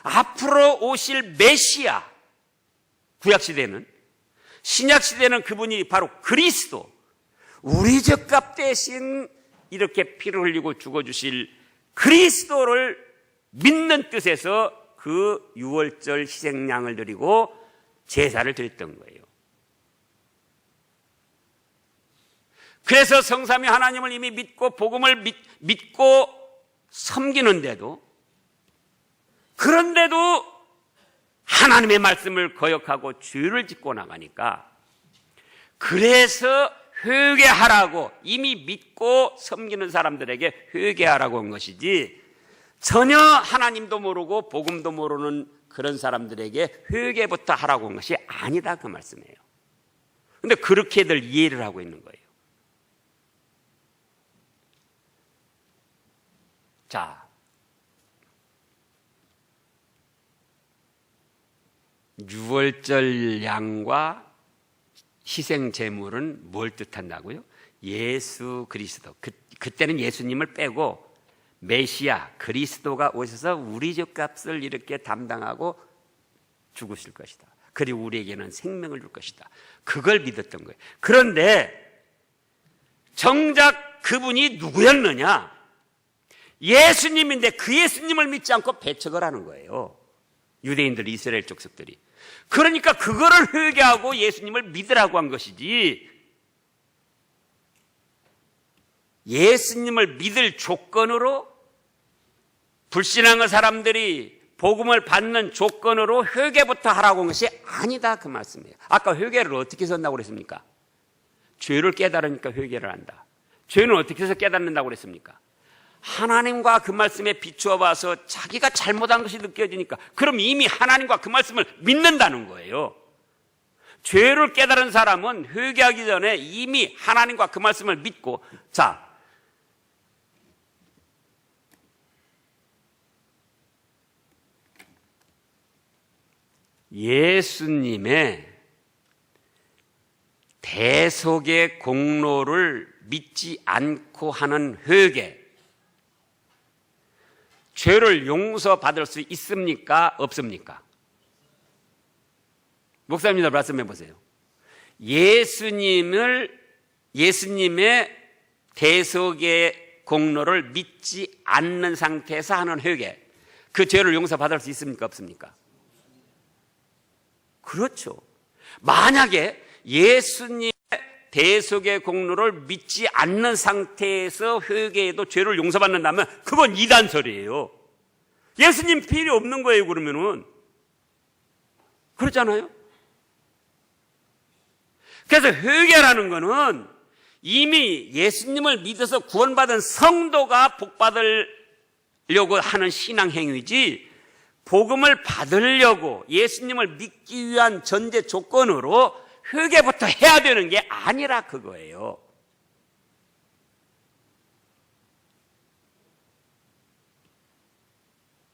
앞으로 오실 메시아. 구약시대는, 신약시대는 그분이 바로 그리스도, 우리 죗값 대신 이렇게 피를 흘리고 죽어주실 그리스도를 믿는 뜻에서 그 유월절 희생양을 드리고 제사를 드렸던 거예요. 그래서 성삼위 하나님을 이미 믿고 복음을 믿고 섬기는데도, 그런데도 하나님의 말씀을 거역하고 죄를 짓고 나가니까, 그래서 회개하라고 이미 믿고 섬기는 사람들에게 회개하라고 한 것이지, 전혀 하나님도 모르고 복음도 모르는 그런 사람들에게 회개부터 하라고 한 것이 아니다 그 말씀이에요. 그런데 그렇게들 이해를 하고 있는 거예요. 자, 유월절 양과 희생 제물은 뭘 뜻한다고요? 예수 그리스도. 그때는 예수님을 빼고 메시아 그리스도가 오셔서 우리 죗값을 이렇게 담당하고 죽으실 것이다. 그리고 우리에게는 생명을 줄 것이다. 그걸 믿었던 거예요. 그런데 정작 그분이 누구였느냐? 예수님인데 그 예수님을 믿지 않고 배척을 하는 거예요. 유대인들, 이스라엘 족속들이. 그러니까 그거를 회개하고 예수님을 믿으라고 한 것이지, 예수님을 믿을 조건으로, 불신앙의 사람들이 복음을 받는 조건으로 회개부터 하라고 한 것이 아니다, 그 말씀이에요. 아까 회개를 어떻게 선다고 그랬습니까? 죄를 깨달으니까 회개를 한다. 죄는 어떻게 해서 깨닫는다고 그랬습니까? 하나님과 그 말씀에 비추어 봐서 자기가 잘못한 것이 느껴지니까, 그럼 이미 하나님과 그 말씀을 믿는다는 거예요. 죄를 깨달은 사람은 회개하기 전에 이미 하나님과 그 말씀을 믿고, 자, 예수님의 대속의 공로를 믿지 않고 하는 회개, 죄를 용서받을 수 있습니까? 없습니까? 목사님들 말씀해 보세요. 예수님의 대속의 공로를 믿지 않는 상태에서 하는 회개, 그 죄를 용서받을 수 있습니까? 없습니까? 그렇죠. 만약에 예수님의 대속의 공로를 믿지 않는 상태에서 회개해도 죄를 용서받는다면 그건 이단설이에요. 예수님 필요 없는 거예요, 그러면은. 그렇잖아요? 그래서 회개라는 거는 이미 예수님을 믿어서 구원받은 성도가 복받으려고 하는 신앙 행위지, 복음을 받으려고 예수님을 믿기 위한 전제 조건으로 회개부터 해야 되는 게 아니라 그거예요.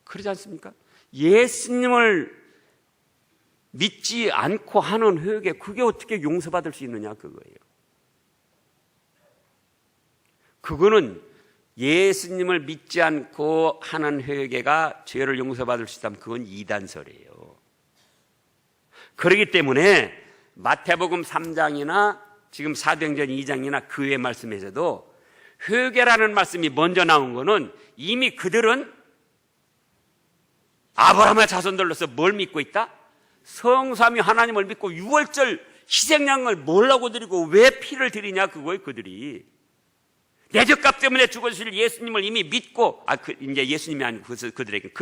그러지 않습니까? 예수님을 믿지 않고 하는 회개, 그게 어떻게 용서받을 수 있느냐, 그거예요. 그거는 예수님을 믿지 않고 하는 회개가 죄를 용서받을 수 있다면 그건 이단설이에요. 그렇기 때문에 마태복음 3장이나 지금 사도행전 2장이나 그 외의 말씀에서도 회개라는 말씀이 먼저 나온 거는 이미 그들은 아브라함의 자손들로서 뭘 믿고 있다? 성삼위 하나님을 믿고 유월절 희생양을 뭐라고 드리고 왜 피를 드리냐, 그거예요. 그들이 내 젖값 때문에 죽으실 예수님을 이미 믿고, 이제 예수님이 아니고 그들에게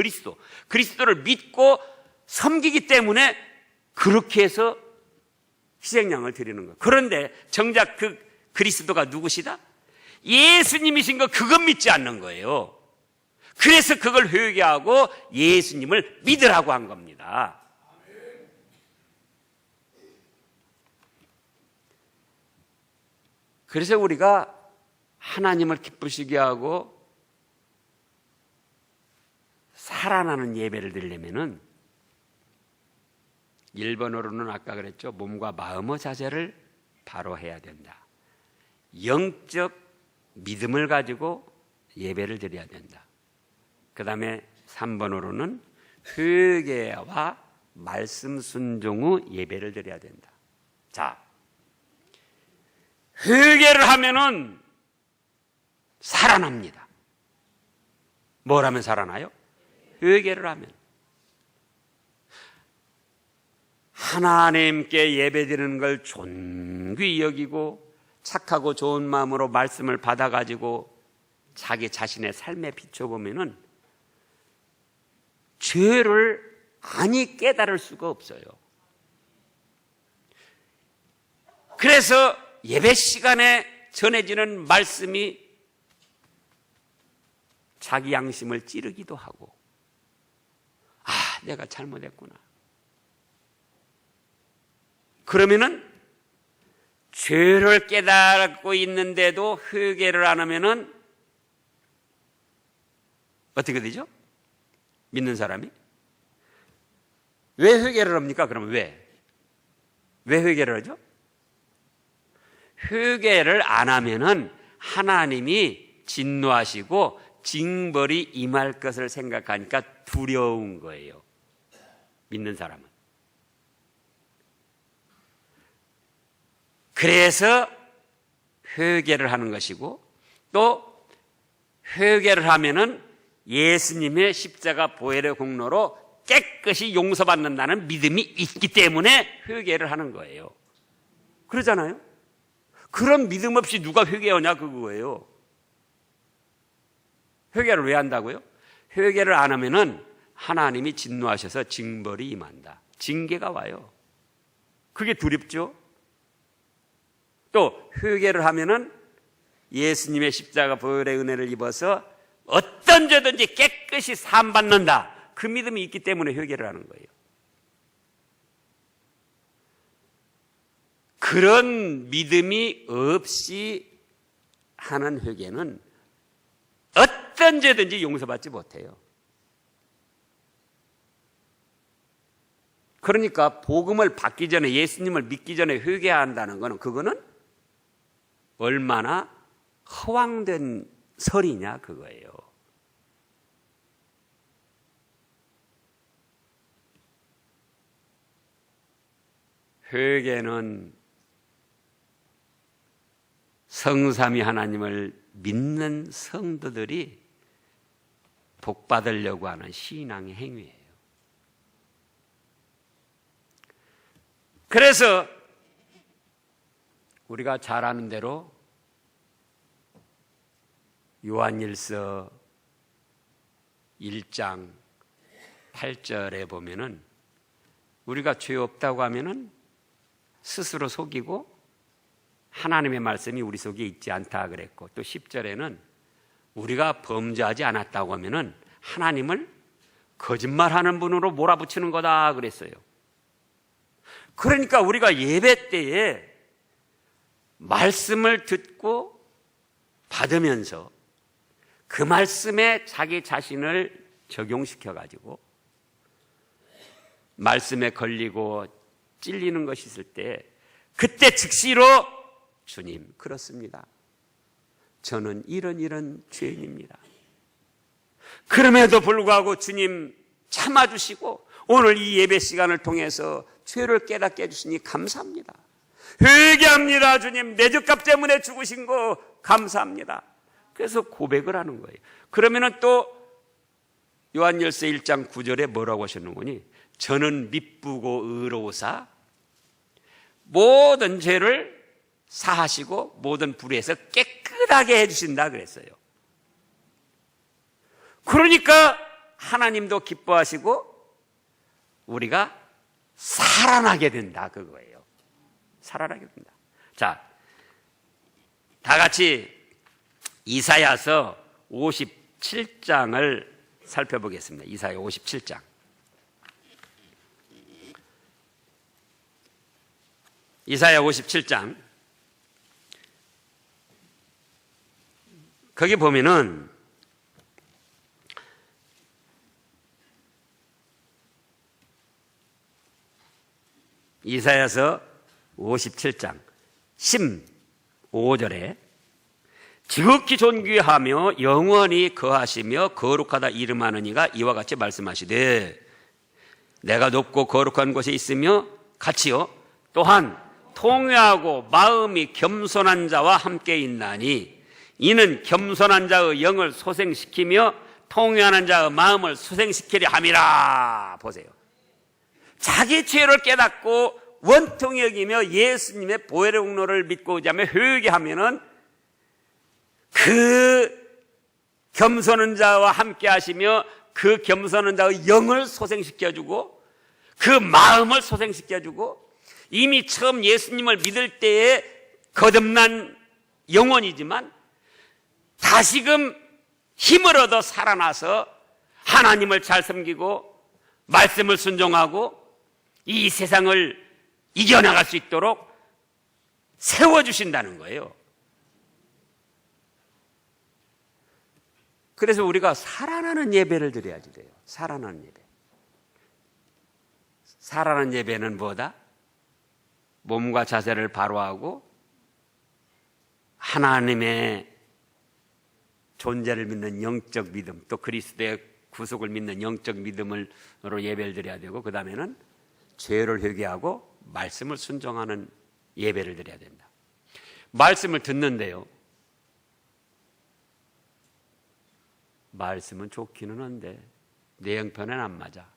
그리스도를 믿고 섬기기 때문에 그렇게 해서 희생양을 드리는 거예요. 그런데 정작 그 그리스도가 누구시다? 예수님이신 거, 그건 믿지 않는 거예요. 그래서 그걸 회개하고 예수님을 믿으라고 한 겁니다. 그래서 우리가 하나님을 기쁘시게 하고 살아나는 예배를 드리려면은 1번으로는 아까 그랬죠. 몸과 마음의 자세를 바로 해야 된다. 영적 믿음을 가지고 예배를 드려야 된다. 그 다음에 3번으로는 회개와 말씀 순종 후 예배를 드려야 된다. 자, 회개를 하면은 살아납니다. 뭘 하면 살아나요? 회개를 하면. 하나님께 예배드리는 걸 존귀히 여기고 착하고 좋은 마음으로 말씀을 받아가지고 자기 자신의 삶에 비춰보면은 죄를 아니 깨달을 수가 없어요. 그래서 예배 시간에 전해지는 말씀이 자기 양심을 찌르기도 하고, 내가 잘못했구나. 그러면은 죄를 깨닫고 있는데도 회개를 안 하면은 어떻게 되죠? 믿는 사람이? 왜 회개를 합니까? 그러면 왜 회개를 하죠? 회개를 안 하면은 하나님이 진노하시고 징벌이 임할 것을 생각하니까 두려운 거예요. 믿는 사람은. 그래서 회개를 하는 것이고, 또 회개를 하면은 예수님의 십자가 보혈의 공로로 깨끗이 용서받는다는 믿음이 있기 때문에 회개를 하는 거예요. 그러잖아요. 그런 믿음 없이 누가 회개하냐, 그거예요. 회개를 왜 한다고요? 회개를 안 하면은 하나님이 진노하셔서 징벌이 임한다. 징계가 와요. 그게 두렵죠? 또 회개를 하면은 예수님의 십자가 보혈의 은혜를 입어서 어떤 죄든지 깨끗이 사함받는다. 그 믿음이 있기 때문에 회개를 하는 거예요. 그런 믿음이 없이 하는 회개는 어떤 죄든지 용서받지 못해요. 그러니까 복음을 받기 전에, 예수님을 믿기 전에 회개해야 한다는 것은, 그거는 얼마나 허황된 설이냐 그거예요. 회개는 성삼위 하나님을 믿는 성도들이 복 받으려고 하는 신앙의 행위예요. 그래서 우리가 잘 아는 대로 요한일서 1장 8절에 보면은 우리가 죄 없다고 하면은 스스로 속이고 하나님의 말씀이 우리 속에 있지 않다 그랬고, 또 10절에는 우리가 범죄하지 않았다고 하면은 하나님을 거짓말하는 분으로 몰아붙이는 거다 그랬어요. 그러니까 우리가 예배 때에 말씀을 듣고 받으면서 그 말씀에 자기 자신을 적용시켜 가지고 말씀에 걸리고 찔리는 것이 있을 때 그때 즉시로 주님, 그렇습니다. 저는 이런 죄인입니다. 그럼에도 불구하고 주님 참아주시고 오늘 이 예배 시간을 통해서 죄를 깨닫게 해주시니 감사합니다. 회개합니다. 주님, 내 죄값 때문에 죽으신 거 감사합니다. 그래서 고백을 하는 거예요. 그러면은 또 요한일서 1장 9절에 뭐라고 하셨는 거니? 저는 미쁘고 의로우사 모든 죄를 사하시고 모든 불의에서 깨끗하게 해주신다 그랬어요. 그러니까 하나님도 기뻐하시고 우리가 살아나게 된다 그거예요. 살아나게 된다. 자, 다 같이 이사야서 57장을 살펴보겠습니다. 이사야 57장. 이사야 57장. 거기 보면은 이사야서 57장 15절에 지극히 존귀하며 영원히 거하시며 거룩하다 이름하는 이가 이와 같이 말씀하시되 내가 높고 거룩한 곳에 있으며 같이요 또한 통회하고 마음이 겸손한 자와 함께 있나니 이는 겸손한 자의 영을 소생시키며 통회하는 자의 마음을 소생시키려 함이라. 보세요. 자기 죄를 깨닫고 원통히 여기며 예수님의 보혈의 공로를 믿고 오자며 회개하면은 그 겸손한 자와 함께 하시며 그 겸손한 자의 영을 소생시켜주고 그 마음을 소생시켜주고 이미 처음 예수님을 믿을 때에 거듭난 영혼이지만 다시금 힘을 얻어 살아나서 하나님을 잘 섬기고 말씀을 순종하고 이 세상을 이겨나갈 수 있도록 세워주신다는 거예요. 그래서 우리가 살아나는 예배를 드려야지 돼요. 살아나는 예배. 살아나는 예배는 뭐다? 몸과 자세를 바로 하고 하나님의 존재를 믿는 영적 믿음, 또 그리스도의 구속을 믿는 영적 믿음으로 예배를 드려야 되고, 그 다음에는 죄를 회개하고 말씀을 순종하는 예배를 드려야 된다. 말씀을 듣는데요, 말씀은 좋기는 한데 내 형편은 안 맞아.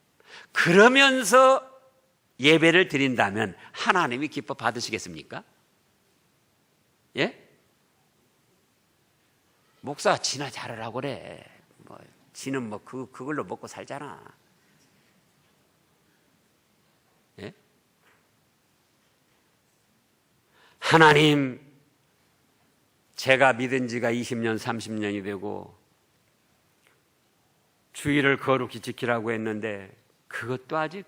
그러면서 예배를 드린다면 하나님이 기뻐 받으시겠습니까? 예? 목사 지나 잘하라고 그래. 지는 뭐 그걸로 먹고 살잖아. 예? 하나님, 제가 믿은 지가 20년, 30년이 되고 주의를 거룩히 지키라고 했는데 그것도 아직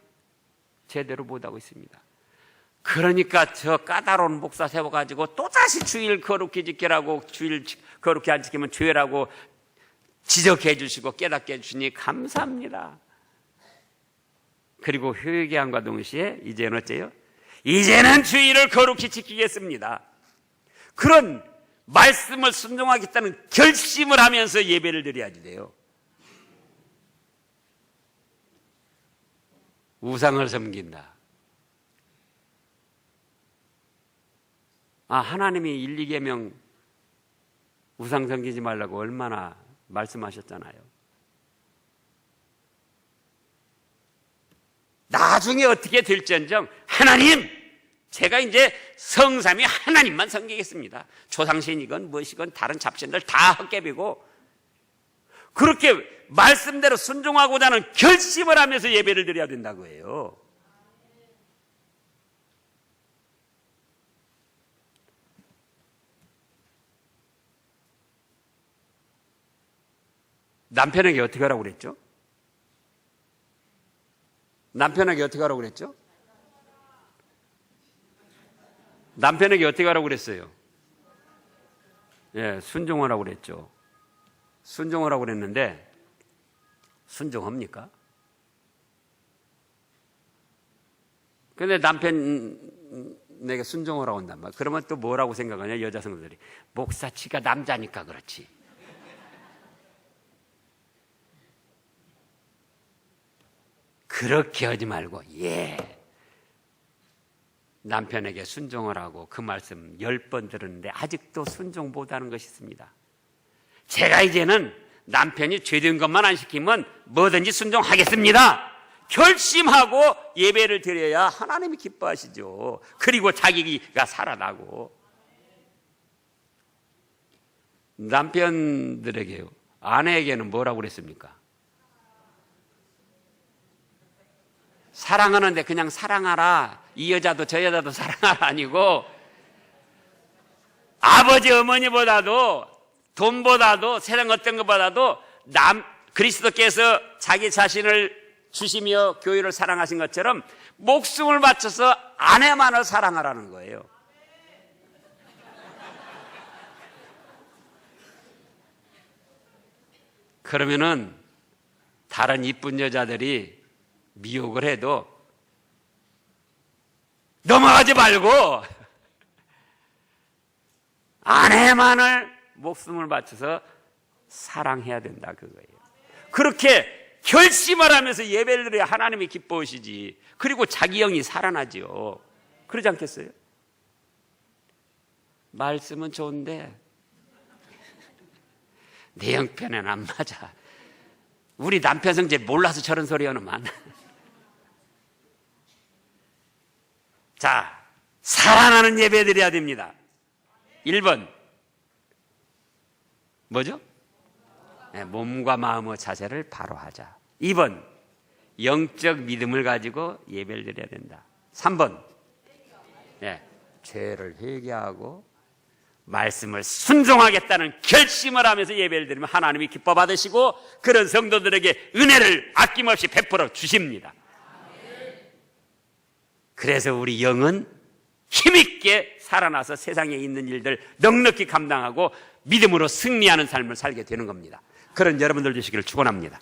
제대로 못하고 있습니다. 그러니까 저 까다로운 목사 세워가지고 또다시 주의를 거룩히 지키라고, 주의를 거룩히 안 지키면 죄라고 지적해 주시고 깨닫게 해주시니 감사합니다. 그리고 회개함과 동시에 이제는 어째요? 이제는 주의를 거룩히 지키겠습니다. 그런 말씀을 순종하겠다는 결심을 하면서 예배를 드려야지 돼요. 우상을 섬긴다. 하나님이 1, 2계명 우상 섬기지 말라고 얼마나 말씀하셨잖아요. 나중에 어떻게 될지언정 하나님, 제가 이제 성삼위 하나님만 섬기겠습니다. 조상신이건 무엇이건 다른 잡신들 다 헛개비고, 그렇게 말씀대로 순종하고자 하는 결심을 하면서 예배를 드려야 된다고 해요. 남편에게 어떻게 하라고 그랬죠? 남편에게 어떻게 하라고 그랬죠? 남편에게 어떻게 하라고 그랬어요? 예, 순종하라고 그랬죠. 순종하라고 그랬는데 순종합니까? 근데 남편에게 순종하라고 한단 말이야. 그러면 또 뭐라고 생각하냐, 여자 성도들이. 목사치가 남자니까 그렇지. 그렇게 하지 말고, 남편에게 순종을 하고 그 말씀 10번 들었는데 아직도 순종 못하는 것이 있습니다. 제가 이제는 남편이 죄된 것만 안 시키면 뭐든지 순종하겠습니다. 결심하고 예배를 드려야 하나님이 기뻐하시죠. 그리고 자기가 살아나고. 남편들에게요, 아내에게는 뭐라고 그랬습니까? 사랑하는데 그냥 사랑하라, 이 여자도 저 여자도 사랑하라 아니고, 아버지 어머니보다도 돈보다도 세상 어떤 것보다도 그리스도께서 자기 자신을 주시며 교회를 사랑하신 것처럼 목숨을 바쳐서 아내만을 사랑하라는 거예요. 그러면은 다른 이쁜 여자들이 미혹을 해도 넘어가지 말고 아내만을 목숨을 바쳐서 사랑해야 된다, 그거예요. 그렇게 결심을 하면서 예배를 드려야 하나님이 기뻐하시지. 그리고 자기 영이 살아나지요. 그러지 않겠어요? 말씀은 좋은데 내 형편에는 안 맞아. 우리 남편 성질 몰라서 저런 소리 하는만. 자, 살아나는 예배 드려야 됩니다. 1번 뭐죠? 몸과 마음의 자세를 바로 하자. 2번 영적 믿음을 가지고 예배를 드려야 된다. 3번 죄를 회개하고 말씀을 순종하겠다는 결심을 하면서 예배를 드리면 하나님이 기뻐 받으시고 그런 성도들에게 은혜를 아낌없이 베풀어 주십니다. 그래서 우리 영은 힘있게 살아나서 세상에 있는 일들 넉넉히 감당하고 믿음으로 승리하는 삶을 살게 되는 겁니다. 그런 여러분들 되시기를 축원합니다.